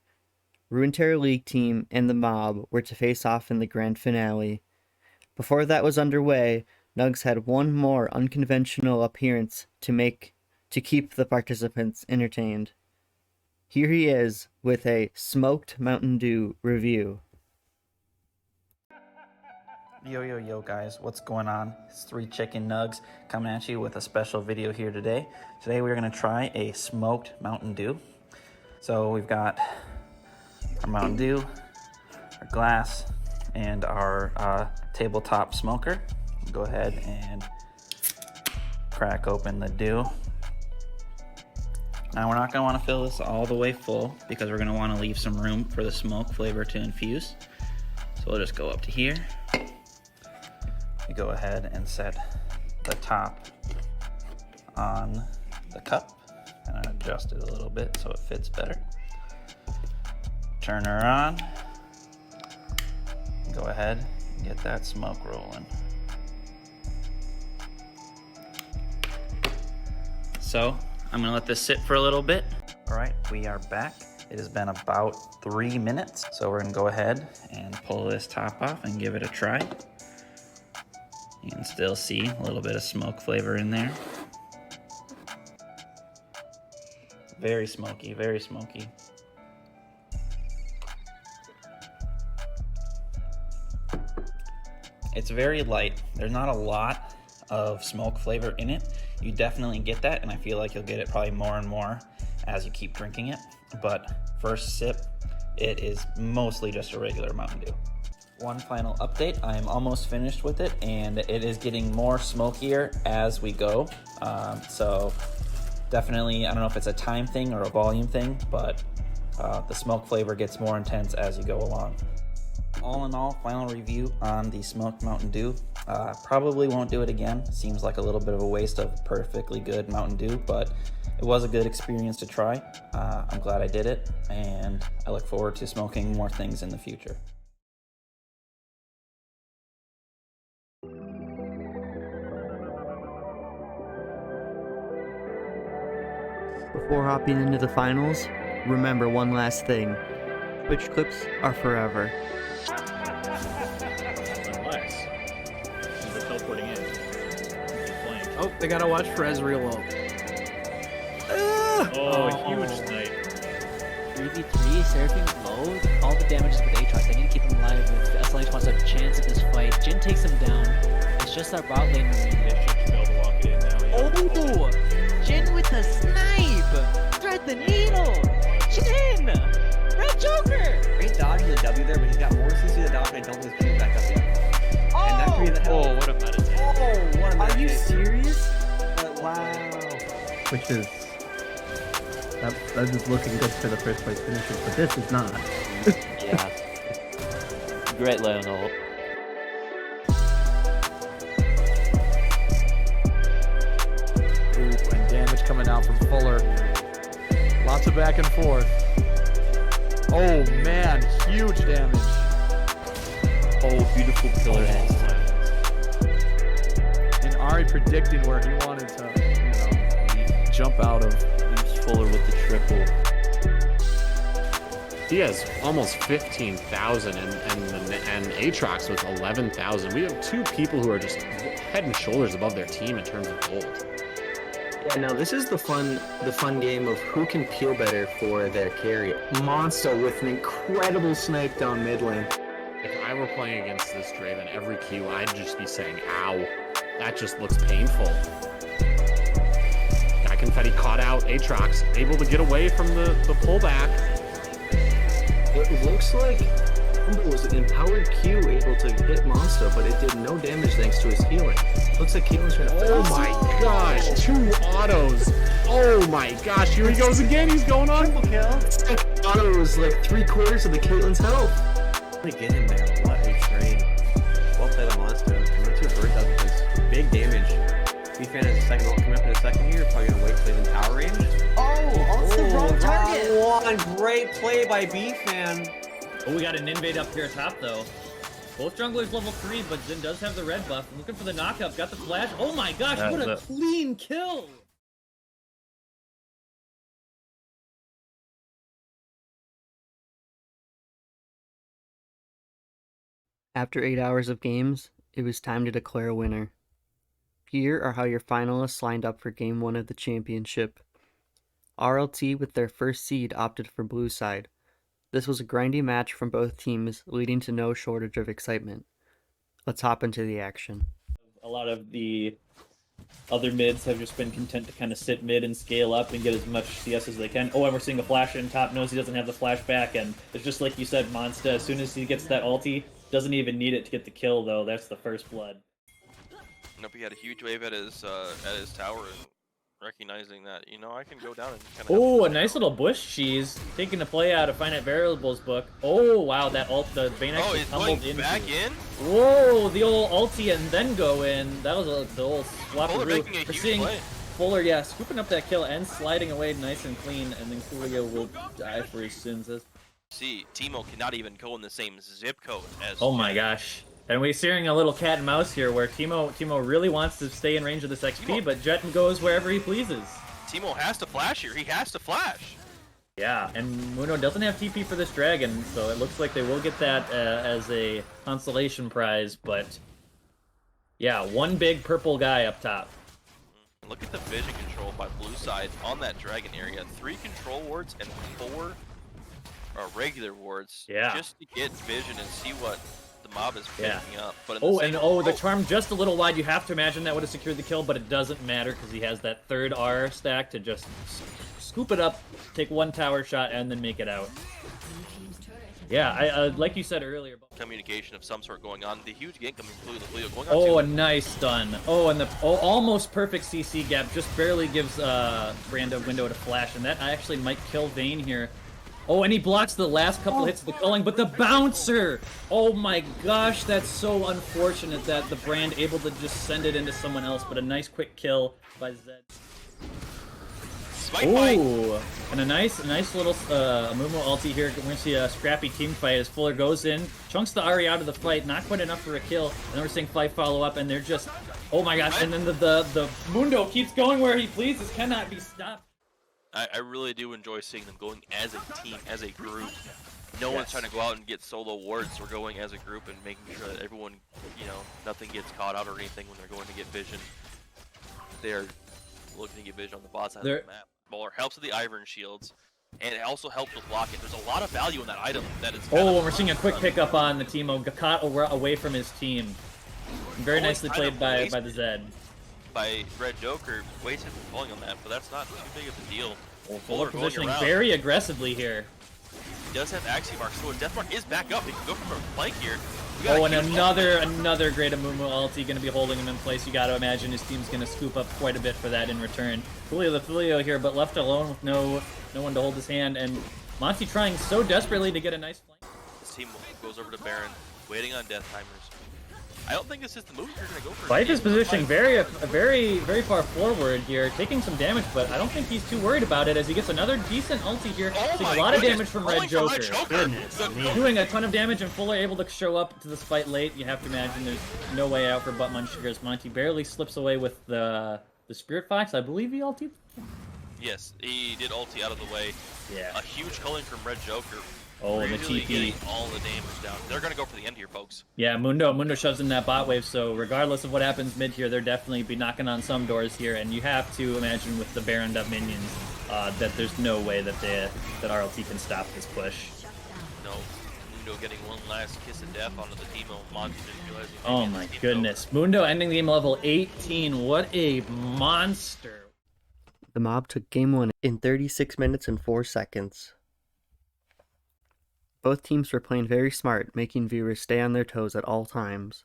Runeterra League Team and the Mob were to face off in the grand finale. Before that was underway, Nugz had one more unconventional appearance to keep the participants entertained. Here he is with a smoked Mountain Dew review. Yo guys, what's going on? It's 3 Chicken Nugz coming at you with a special video here today. Today we're going to try a smoked Mountain Dew. So we've got our Mountain Dew, our glass, and our tabletop smoker. Go ahead and crack open the Dew. Now we're not going to want to fill this all the way full because we're going to want to leave some room for the smoke flavor to infuse. So we'll just go up to here. We go ahead and set the top on the cup and adjust it a little bit so it fits better. Turn her on. Go ahead and get that smoke rolling. So I'm gonna let this sit for a little bit. All right, we are back. It has been about 3 minutes. So we're gonna go ahead and pull this top off and give it a try. You can still see a little bit of smoke flavor in there. Very smoky, very smoky. It's very light. There's not a lot of smoke flavor in it. You definitely get that, and I feel like you'll get it probably more and more as you keep drinking it. But first sip, it is mostly just a regular Mountain Dew. One final update, I am almost finished with it, and it is getting more smokier as we go. So Definitely, I don't know if it's a time thing or a volume thing, but the smoke flavor gets more intense as you go along. All in all, final review on the smoked Mountain Dew. Probably won't do it again. Seems like a little bit of a waste of perfectly good Mountain Dew, but it was a good experience to try. I'm glad I did it, and I look forward to smoking more things in the future. Before hopping into the finals, remember one last thing. Twitch clips are forever. Unless they're teleporting in. Oh, they gotta watch Frez real low. Oh, huge snipe. 3v3, Seraphim's low. All the damage is with Aatrox. They need to keep him alive if SLH wants to have a chance at this fight. Jin takes him down. It's just our bot lane. They should be able to walk it in now. Oh! Jin with the snipe! Thread the needle! Jin! Red Joker! Great dodge in the W there, but he's got more CC to the dodge, and I don't think his Q's back up yet. And that could be the hell. Oh, what a meditate. Oh, what a meditate. Are you serious? Wow. Which is that is looking good for the first place finisher, but this is not. Yeah. Great Leonel. Ooh, and damage coming out from Fuller. Lots of back and forth. Oh man, huge damage. Oh, beautiful pillar hands. And Ari predicting where he wanted to, jump out of. Leaves Fuller with the triple. He has almost 15,000 and Aatrox with 11,000. We have two people who are just head and shoulders above their team in terms of gold. Yeah, now this is the fun game of who can peel better for their carry. Monster with an incredible snipe down mid lane. If I were playing against this Draven every Q, I'd just be saying, ow. That just looks painful. Guy Confetti caught out Aatrox, able to get away from the pullback. It looks like Humble was empowered Q able to hit Monster, but it did no damage thanks to his healing. Looks like Caitlin's trying to Oh my gosh, 2 autos. Oh my gosh, here he goes again. He's going on. Triple kill. Second auto was like 3/4 of the Caitlin's health. Really get him there. What a trade. Well played on Monster. I'm not too worried about this. Big damage. B-Fan has a second ult coming up in a second here. Probably gonna wait till he's in tower range. Ult's the wrong target! One great play by B-Fan. Oh, we got an invade up here top though. Both junglers level 3, but Zin does have the red buff. Looking for the knockup, got the flash. Oh my gosh, what a clean kill! After 8 hours of games, it was time to declare a winner. Here are how your finalists lined up for Game 1 of the championship. RLT with their first seed opted for blue side. This was a grindy match from both teams, leading to no shortage of excitement. Let's hop into the action. A lot of the other mids have just been content to kind of sit mid and scale up and get as much CS as they can. Oh, and we're seeing a flash in top, knows he doesn't have the flash back, and it's just like you said, Monsta, as soon as he gets that ulti, doesn't even need it to get the kill though, that's the first blood. Nope, he had a huge wave at his tower and recognizing that, I can go down and kind of... Oh, a nice little bush cheese, taking a play out of Finite Variables book. Oh, wow, that ult, the Bane actually tumbled in. Back in? Whoa, the old ulti and then go in. That was the old swap. Fuller making a huge play. Fuller, yeah, scooping up that kill and sliding away nice and clean, and then Coolio will die for his sins. See, Teemo cannot even go in the same zip code as... Oh my gosh. And we're seeing a little cat and mouse here where Teemo really wants to stay in range of this XP, but Jet goes wherever he pleases. Teemo has to flash here. He has to flash. Yeah, and Muno doesn't have TP for this dragon, so it looks like they will get that as a consolation prize, but yeah, one big purple guy up top. Look at the vision control by blue side on that dragon area. 3 control wards and 4 regular wards. Yeah. Just to get vision and see what the mob is picking up. But the charm just a little wide. You have to imagine that would have secured the kill, but it doesn't matter because he has that third R stack to just scoop it up, take one tower shot, and then make it out. Yeah, I like you said earlier. Communication of some sort going on. The huge gank coming through the Cleo going on. Oh, a nice stun. Oh, and the almost perfect CC gap just barely gives Brand a window to flash, and that actually might kill Vayne here. Oh, and he blocks the last couple hits of the culling, but the bouncer! Oh my gosh, that's so unfortunate that the Brand able to just send it into someone else, but a nice quick kill by Zed. Oh, and a nice little Amumu ulti here. We're gonna see a scrappy team fight as Fuller goes in, chunks the Ahri out of the fight, not quite enough for a kill, and then we're seeing Fight follow up, and they're just, oh my gosh, and then the Mundo keeps going where he pleases, cannot be stopped. I really do enjoy seeing them going as a team, as a group. No one's trying to go out and get solo wards. We're going as a group and making sure that everyone, you know, nothing gets caught out or anything when they're going to get vision. They are looking to get vision on the bot side of the map. Bowler helps with the Ivern shields, and it also helps with Locket. There's a lot of value in that item. That is. Oh, and we're seeing a quick pickup on the Teemo. Caught away from his team. Very nicely played by the Zed. By Red Joker, wasted falling on that, but that's not too big of a deal. Well, Fuller positioning very aggressively here. He does have Aximark, so Deathmark is back up. He can go from a flank here. Oh, and another great Amumu ulti going to be holding him in place. You got to imagine his team's going to scoop up quite a bit for that in return. Filio here, but left alone with no one to hold his hand, and Monty trying so desperately to get a nice flank. This team goes over to Baron, waiting on death timers. I don't think this is the move you're going to go for. Fife is positioning very far forward here, taking some damage, but I don't think he's too worried about it as he gets another decent ulti here. Seeing a lot of damage from Red Joker. Doing a ton of damage, and Fuller able to show up to this fight late. You have to imagine there's no way out for Butt Muncher as Monty barely slips away with the Spirit Fox. I believe he ultied. Yes, he did ulti out of the way. Yeah. A huge culling from Red Joker. Oh, and the really TP. Getting all the damage down. They're going to go for the end here, folks. Yeah, Mundo shoves in that bot wave, so regardless of what happens mid here, they're definitely be knocking on some doors here, and you have to imagine with the Baroned up minions that there's no way that RLT can stop this push. No, Mundo getting one last kiss of death onto the Teemo. Monty didn't realize he was Oh my goodness. Mundo ending the game level 18. What a monster. The mob took game 1 in 36 minutes and 4 seconds. Both teams were playing very smart, making viewers stay on their toes at all times.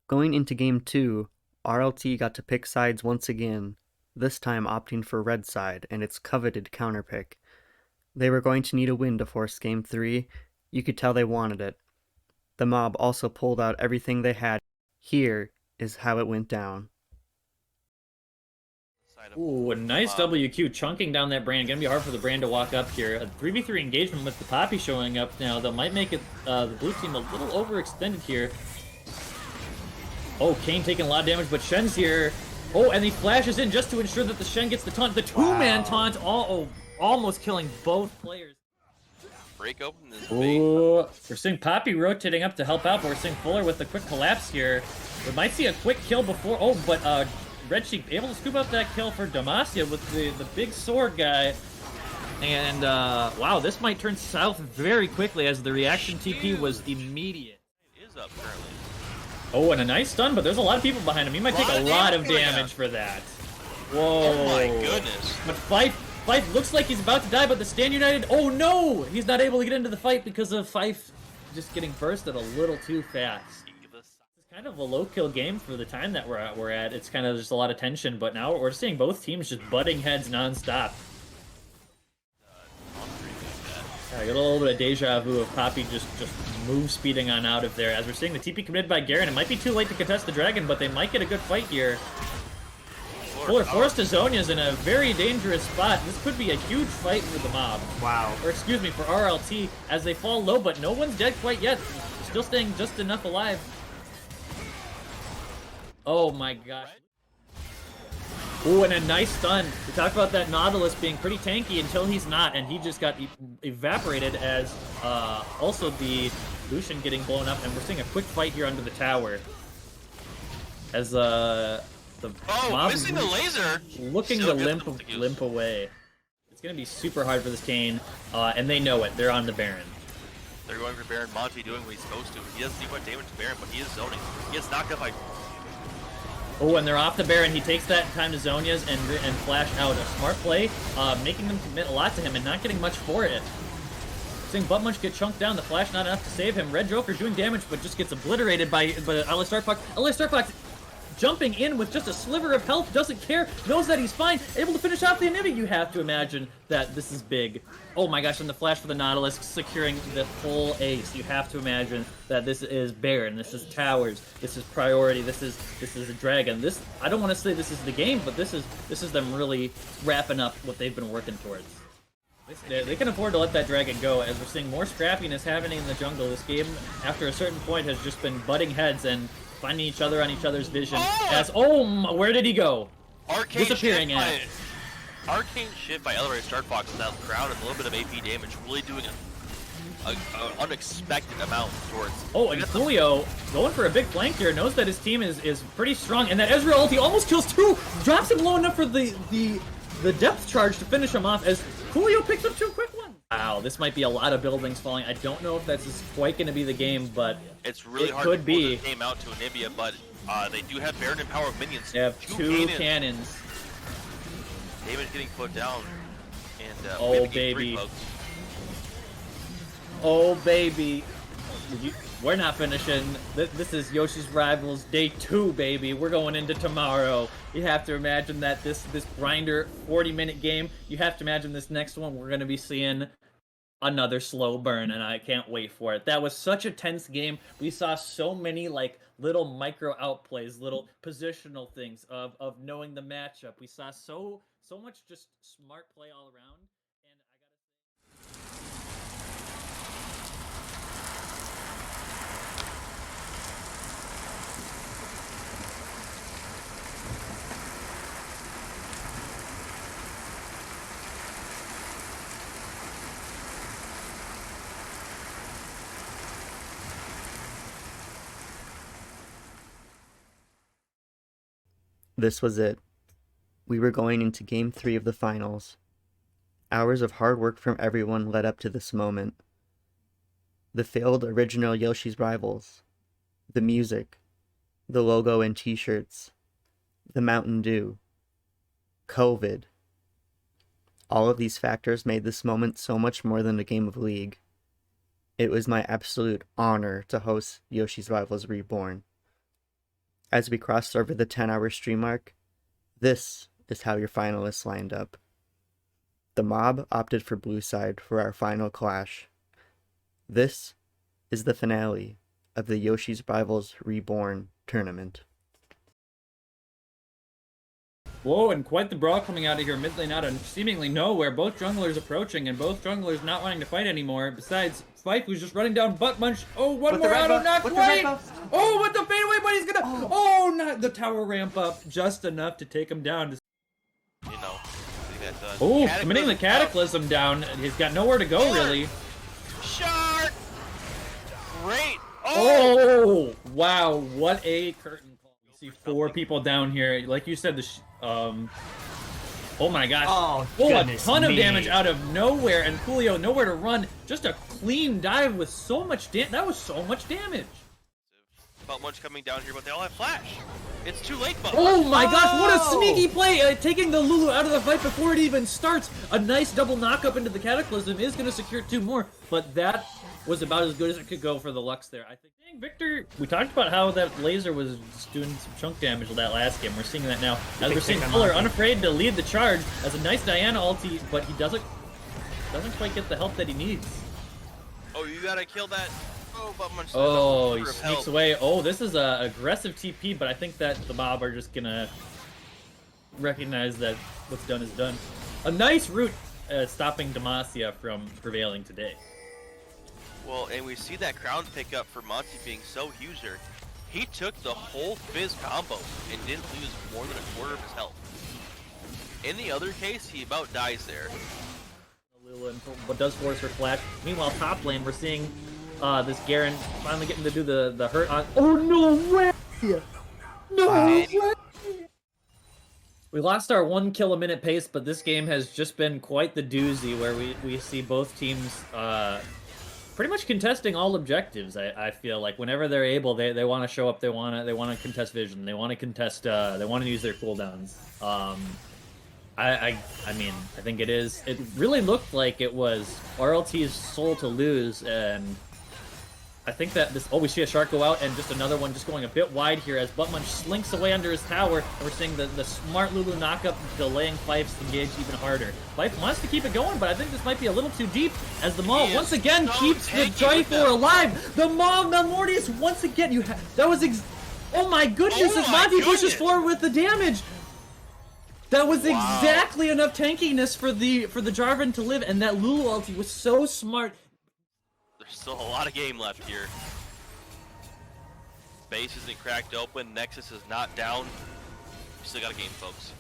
Going into game 2, RLT got to pick sides once again, this time opting for red side and its coveted counterpick. They were going to need a win to force game 3. You could tell they wanted it. The mob also pulled out everything they had. Here is how it went down. Ooh, a nice WQ chunking down that Brand. Gonna be hard for the Brand to walk up here. A 3v3 engagement with the Poppy showing up now. That might make it the blue team a little overextended here. Oh, Kane taking a lot of damage, but Shen's here. Oh, and he flashes in just to ensure that the Shen gets the taunt. The two-man taunt, almost killing both players. Break open this Ooh, we're seeing Poppy rotating up to help out, but we're seeing Fuller with the quick collapse here. We might see a quick kill before. Oh, but Red Sheik able to scoop up that kill for Demacia with the big sword guy. And, wow, this might turn south very quickly as the reaction TP was immediate. Is up currently. Oh, and a nice stun, but there's a lot of people behind him. He might take a lot of damage for that. Whoa. Oh my goodness. But Fife looks like he's about to die, but the Stand United, oh no! He's not able to get into the fight because of Fife just getting bursted a little too fast. Kind of a low-kill game for the time that we're at. It's kind of just a lot of tension, but now we're seeing both teams just butting heads non-stop. I got a little bit of deja vu of Poppy just move speeding on out of there. As we're seeing the TP committed by Garen, it might be too late to contest the dragon, but they might get a good fight here. Fuller forced to Zhonya's in a very dangerous spot. This could be a huge fight for the mob. Wow. Or excuse me, for RLT as they fall low, but no one's dead quite yet. Still staying just enough alive. Oh my gosh. Ooh, and a nice stun. We talked about that Nautilus being pretty tanky until he's not, and he just got evaporated as also the Lucian getting blown up, and we're seeing a quick fight here under the tower. As the mob missing the laser! Looking to limp away. It's gonna be super hard for this Kane, and they know it. They're on the Baron. They're going for Baron. Monty doing what he's supposed to. He doesn't do much damage to Baron, but he is zoning. He gets knocked up by... Oh, and they're off the Baron. He takes that time to Zhonya's and flash out. A smart play, making them commit a lot to him and not getting much for it. Seeing Butt Munch get chunked down, the flash not enough to save him. Red Joker doing damage, but just gets obliterated by LA Star Fox. LA Star Fox jumping in with just a sliver of health, doesn't care, knows that he's fine, able to finish off the Anivia. You have to imagine that this is big. Oh my gosh, and the flash for the Nautilus securing the full ace. You have to imagine that this is Baron, this is Towers, this is Priority, this is a Dragon. This, I don't want to say this is the game, but this is them really wrapping up what they've been working towards. They can afford to let that Dragon go, as we're seeing more scrappiness happening in the jungle. This game, after a certain point, has just been butting heads and finding each other on each other's vision. Where did he go? Arcane Disappearing at. Arcane shift by LA Star Fox without the crowd and a little bit of AP damage, really doing an unexpected amount towards. Oh, and Julio going for a big flank here, knows that his team is pretty strong, and that Ezreal ulti almost kills two, drops him low enough for the depth charge to finish him off as Julio picks up two quick ones. Wow, this might be a lot of buildings falling. I don't know if that's quite going to be the game, but it's really hard to pull this game out to Anivia, but they do have Baron and Power of Minions. They have two cannons. Damon's getting put down, and oh baby, oh baby, we're not finishing. This is Yoshi's Rivals Day 2, baby. We're going into tomorrow. You have to imagine that this grinder 40-minute game, you have to imagine this next one we're going to be seeing another slow burn, and I can't wait for it. That was such a tense game. We saw so many like little micro outplays, little positional things of knowing the matchup. We saw so much just smart play all around. This was it. We were going into Game 3 of the finals. Hours of hard work from everyone led up to this moment. The failed original Yoshi's Rivals, the music, the logo and t-shirts, the Mountain Dew, COVID. All of these factors made this moment so much more than a game of League. It was my absolute honor to host Yoshi's Rivals Reborn. As we crossed over the 10-hour stream mark, this is how your finalists lined up. The mob opted for blue side for our final clash. This is the finale of the Yoshi's Rivals Reborn tournament. Whoa, and quite the brawl coming out of here mid lane out of seemingly nowhere. Both junglers approaching and both junglers not wanting to fight anymore. Besides, Fife who's just running down Butt Munch. Oh, one more auto, not quite! Oh, with the fadeaway, but he's gonna... Oh, not the tower ramp up. Just enough to take him down. You know, that done. Oh, committing the Cataclysm down. He's got nowhere to go, really. Shark! Great! Oh, wow, what a curtain call. You see 4 people down here. Like you said, oh my gosh. A ton of damage out of nowhere, and Julio nowhere to run. Just a clean dive with so much damage. That was so much damage. Butt Munch coming down here, but they all have flash. It's too late, Butt Oh my gosh, what a sneaky play! Taking the Lulu out of the fight before it even starts. A nice double knock up into the Cataclysm is going to secure 2 more, but that was about as good as it could go for the Lux there. I think Victor, we talked about how that laser was just doing some chunk damage that last game. We're seeing that now. As we're seeing Fuller unafraid to lead the charge as a nice Diana ulti, but he doesn't quite get the help that he needs. Oh, you gotta kill that. Oh, Butt Munch. Oh, he sneaks away. Oh, this is a aggressive TP, but I think that the mob are just gonna recognize that what's done is done. A nice route stopping Demacia from prevailing today. Well, and we see that crown pick up for Monty being so huge there. He took the whole Fizz combo and didn't lose more than a quarter of his health. In the other case, he about dies there. But does force her flash. Meanwhile, top lane, we're seeing this Garen finally getting to do the hurt on... Oh, no way! No way! We lost our 1 kill a minute pace, but this game has just been quite the doozy where we see both teams pretty much contesting all objectives. I feel like whenever they're able, they want to show up. They want to contest vision. They want to contest. They want to use their cooldowns. I mean, I think it is. It really looked like it was RLT's soul to lose, and I think that this... Oh, we see a shark go out, and just another one just going a bit wide here as Buttmunch slinks away under his tower, and we're seeing the smart Lulu knockup delaying Fife's engage even harder. Fife wants to keep it going, but I think this might be a little too deep as the Maul once again keeps the Joyful alive. The Maul Melmortius once again. That was oh my goodness! As Monty pushes forward with the damage. That was exactly enough tankiness for the Jarvan to live, and that Lulu ulti was so smart. There's still a lot of game left here. Base isn't cracked open. Nexus is not down. We still got a game, folks.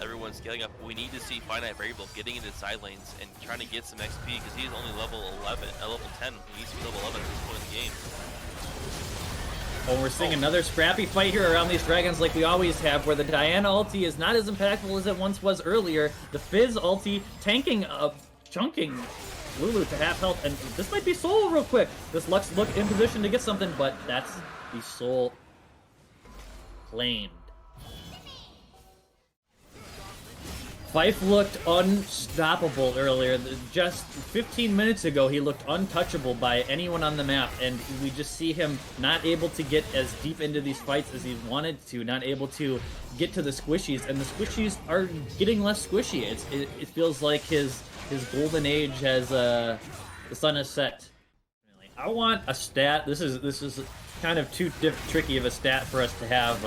Everyone's scaling up. We need to see Finite Variable getting into side lanes and trying to get some XP because he's only level 11, level 10. He needs to be level 11 at this point in the game. Oh, we're seeing another scrappy fight here around these dragons like we always have, where the Diana ulti is not as impactful as it once was earlier. The Fizz ulti tanking, chunking Lulu to half health, and this might be Soul real quick. This Lux look in position to get something, but that's the Soul claimed. Fife looked unstoppable earlier. Just 15 minutes ago, he looked untouchable by anyone on the map, and we just see him not able to get as deep into these fights as he wanted to, not able to get to the squishies, and the squishies are getting less squishy. It feels like his golden age has the sun has set. I want a stat. This is kind of too tricky of a stat for us to have,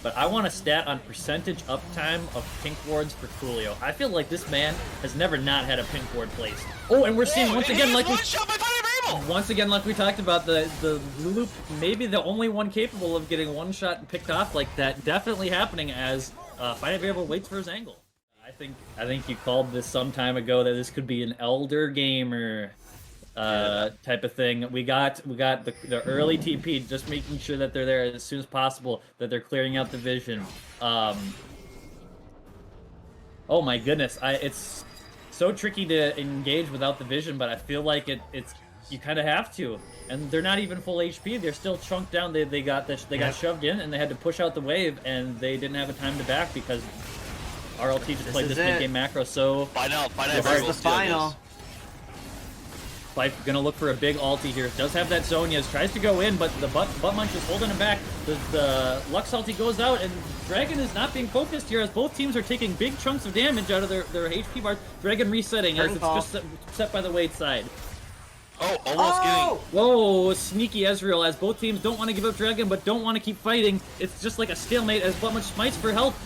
but I want a stat on percentage uptime of pink wards for Coolio. I feel like this man has never not had a pink ward placed. Oh, and we're seeing once again, like we talked about, the Lulu maybe the only one capable of getting one shot picked off like that. Definitely happening as Finite Variable waits for his angle. I think you called this some time ago that this could be an elder gamer type of thing. We got the early TP, just making sure that they're there as soon as possible, that they're clearing out the vision. Oh my goodness, it's so tricky to engage without the vision, but I feel like it's you kind of have to. And they're not even full HP; they're still chunked down. They got shoved in, and they had to push out the wave, and they didn't have a time to back because RLT just played this mid-game macro. So Final. This is the final. Fife gonna look for a big ulti here. Does have that Zhonya's, tries to go in, but the Buttmunch is holding him back. The Lux ulti goes out, and Dragon is not being focused here as both teams are taking big chunks of damage out of their HP bars. Dragon resetting as it's just set by the Wade side. Oh, almost getting... Whoa, sneaky Ezreal as both teams don't want to give up Dragon, but don't want to keep fighting. It's just like a stalemate as Buttmunch smites for health.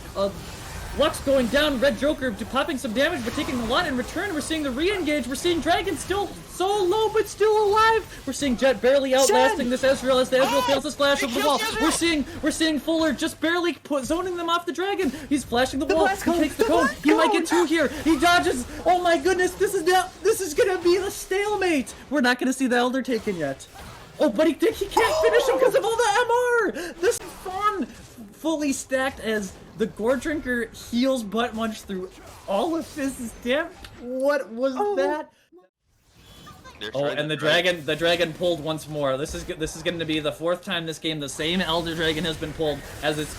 Lux going down, Red Joker popping some damage, but taking a lot in return. We're seeing the re-engage. We're seeing Dragon still so low, but still alive. We're seeing Jet barely outlasting this Ezreal as the Ezreal fails his flash over the wall. We're seeing Fuller just barely zoning them off the Dragon. He's flashing the wall. He takes the cone. He might get two here. He dodges. Oh my goodness, this is gonna be the stalemate. We're not gonna see the Elder taken yet. Oh, but he can't finish him because of all the MR. This is fun. Fully stacked as the Gore Drinker heals Buttmunch through all of his damage. What was that? Oh, and the dragon pulled once more. This is going to be the fourth time this game the same Elder Dragon has been pulled as it's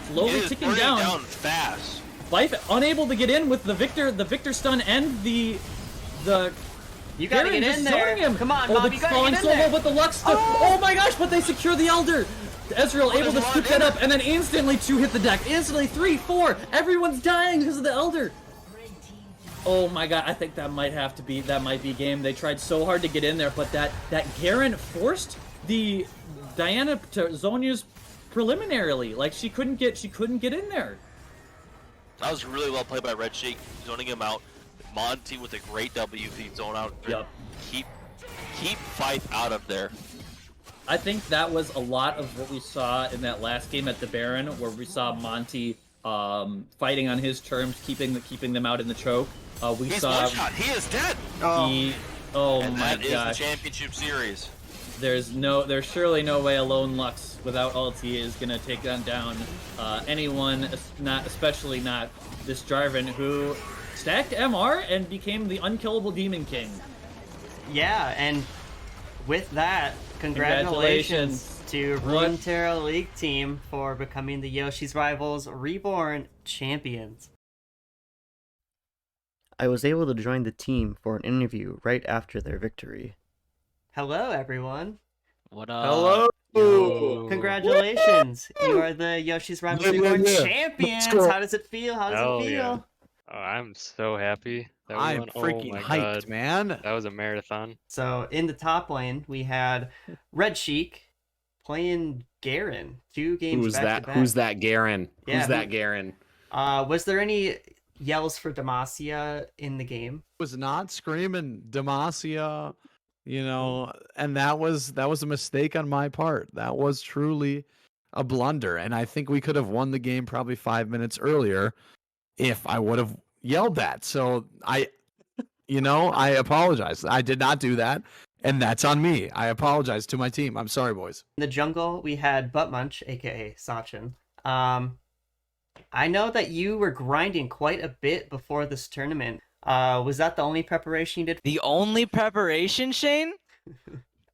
slowly ticking down fast. Fife unable to get in with the Victor stun and the you gotta get in there. Him. Come on, oh, Bob, you gotta falling get in solo, there. but the Lux oh my gosh, but they secure the Elder. Ezreal able to scoop that up and then instantly 2-hit the deck. Instantly 3, 4. Everyone's dying because of the Elder. Oh my god, I think that might be game. They tried so hard to get in there, but that Garen forced the Diana to Zhonya's preliminarily. Like she couldn't get in there. That was really well played by Red Sheik, zoning him out. Monty with a great W, he zone out. Yep. Keep Fife out of there. I think that was a lot of what we saw in that last game at the Baron, where we saw Monty fighting on his terms, keeping them out in the choke. He's one shot. He is dead. And that gosh. is the championship series. There's surely no way a lone Lux without ulti is gonna take down anyone, especially not this Jarvan, who stacked MR and became the unkillable Demon King. Yeah, and with that, congratulations to Runeterra League team for becoming the Yoshi's Rivals Reborn champions. I was able to join the team for an interview right after their victory. Hello, everyone. What up? Hello. Congratulations! You are the Yoshi's Rivals Reborn champions. How does it feel? How does it feel? Yeah. Oh, I'm so happy that we I'm won. freaking Oh my hyped, god, man. That was a marathon. So in the top lane, we had Red Sheik playing Garen. 2 games Who's back that? to back. Who's that Garen? Yeah, Who's that Garen? Was there any yells for Demacia in the game? Was not screaming Demacia, and that was a mistake on my part. That was truly a blunder, and I think we could have won the game probably 5 minutes earlier if I would have yelled that. So I apologize. I did not do that, and that's on me. I apologize to my team. I'm sorry, boys. In the jungle, we had Buttmunch, aka Sachin. I know that you were grinding quite a bit before this tournament. Was that the only preparation you did? The only preparation, Shane?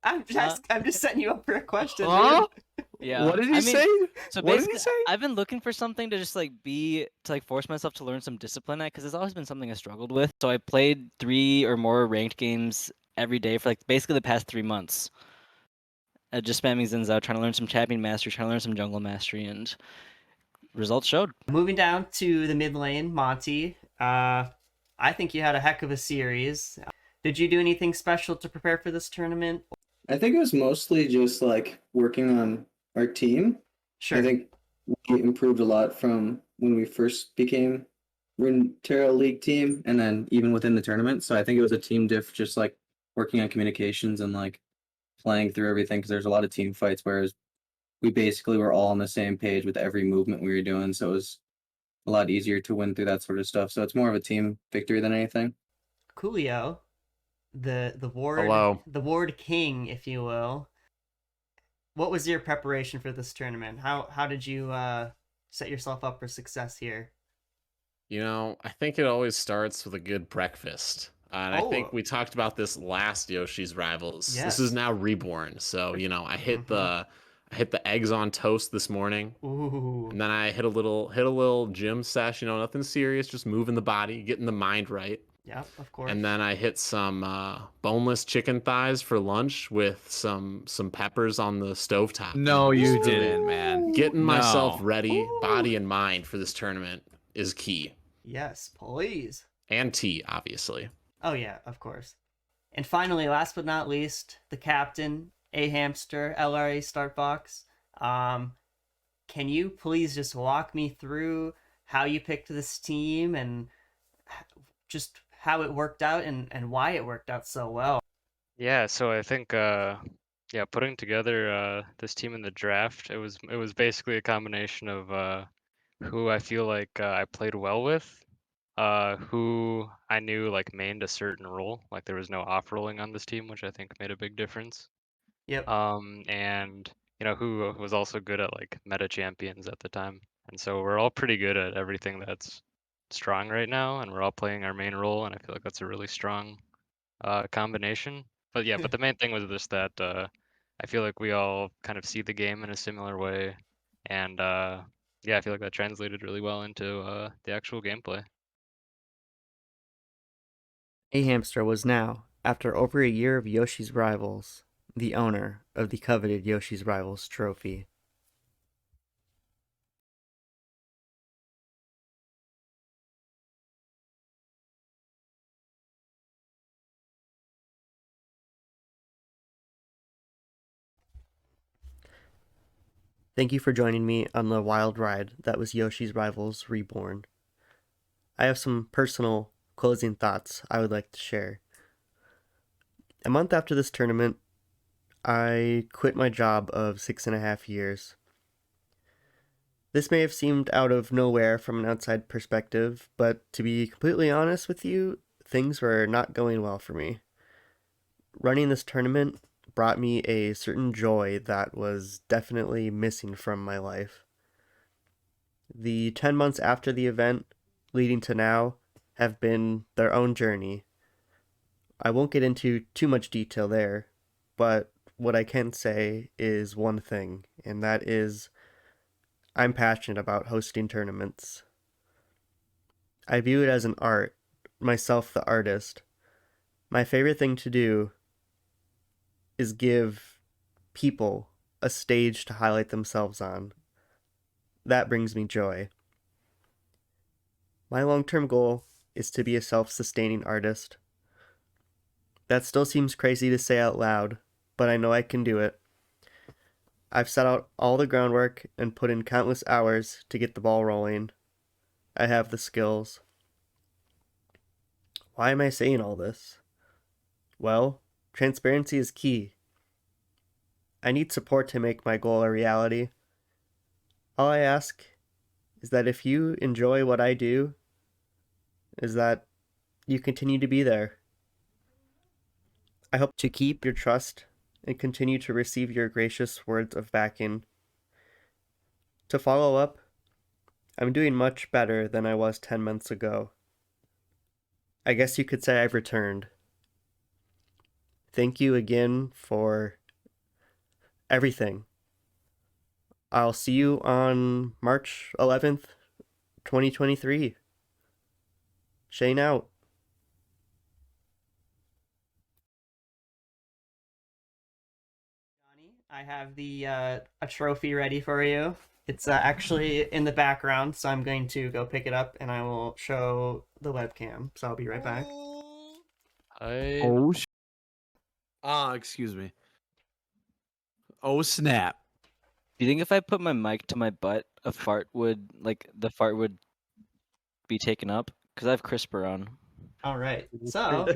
I'm just setting you up for a question. Huh? Yeah. What did he say? So What did basically, he say? I've been looking for something to just force myself to learn some discipline at, because it's always been something I struggled with. So I played 3 or more ranked games every day for basically the past 3 months. Just spamming Zins out, trying to learn some champion mastery, trying to learn some jungle mastery, and results showed. Moving down to the mid lane, Monty. I think you had a heck of a series. Did you do anything special to prepare for this tournament? I think it was mostly just working on our team. Sure. I think we improved a lot from when we first became Runeterra League team, and then even within the tournament. So I think it was a team diff, just working on communications and playing through everything, because there's a lot of team fights, whereas we basically were all on the same page with every movement we were doing. So it was a lot easier to win through that sort of stuff. So it's more of a team victory than anything. Coolio, the ward, Hello. the ward king, if you will. What was your preparation for this tournament? How did you set yourself up for success here? I think it always starts with a good breakfast. And I think we talked about this last Yoshi's Rivals. Yes. This is now Reborn. So, I hit the eggs on toast this morning. Ooh. And then I hit a little gym sesh, nothing serious, just moving the body, getting the mind right. Yeah, of course. And then I hit some boneless chicken thighs for lunch with some peppers on the stovetop. No, you didn't, man. Getting myself No. ready, body and mind for this tournament is key. Yes, please. And tea, obviously. Oh yeah, of course. And finally, last but not least, the captain, A Hamster, LRA Startbox. Can you please just walk me through how you picked this team and just how it worked out and why it worked out so well? Yeah, so I think putting together this team in the draft, it was basically a combination of who I feel like I played well with, who I knew mained a certain role, there was no off rolling on this team, which I think made a big difference. Yep. And who was also good at meta champions at the time. And so we're all pretty good at everything that's strong right now, and we're all playing our main role, and I feel like that's a really strong combination. But yeah, but the main thing was just that I feel like we all kind of see the game in a similar way, and I feel like that translated really well into the actual gameplay. A Hamster was now, after over a year of Yoshi's Rivals, the owner of the coveted Yoshi's Rivals trophy. Thank you for joining me on the wild ride that was Yoshi's Rivals Reborn. I have some personal closing thoughts I would like to share. A month after this tournament, I quit my job of 6.5 years. This may have seemed out of nowhere from an outside perspective, but to be completely honest with you, things were not going well for me. Running this tournament brought me a certain joy that was definitely missing from my life. The 10 months after the event, leading to now, have been their own journey. I won't get into too much detail there, but what I can say is one thing, and that is I'm passionate about hosting tournaments. I view it as an art, myself the artist. My favorite thing to do is give people a stage to highlight themselves on. That brings me joy. My long-term goal is to be a self-sustaining artist. That still seems crazy to say out loud, but I know I can do it. I've set out all the groundwork and put in countless hours to get the ball rolling. I have the skills. Why am I saying all this? Well, transparency is key. I need support to make my goal a reality. All I ask is that if you enjoy what I do, is that you continue to be there. I hope to keep your trust and continue to receive your gracious words of backing. To follow up, I'm doing much better than I was 10 months ago. I guess you could say I've returned. Thank you again for everything. I'll see you on March 11th, 2023. Shane out. I have the a trophy ready for you. It's actually in the background, so I'm going to go pick it up and I will show the webcam. So I'll be right back. Oh, excuse me. Oh, snap. Do you think if I put my mic to my butt, the fart would be taken up? Because I have CRISPR on. All right. So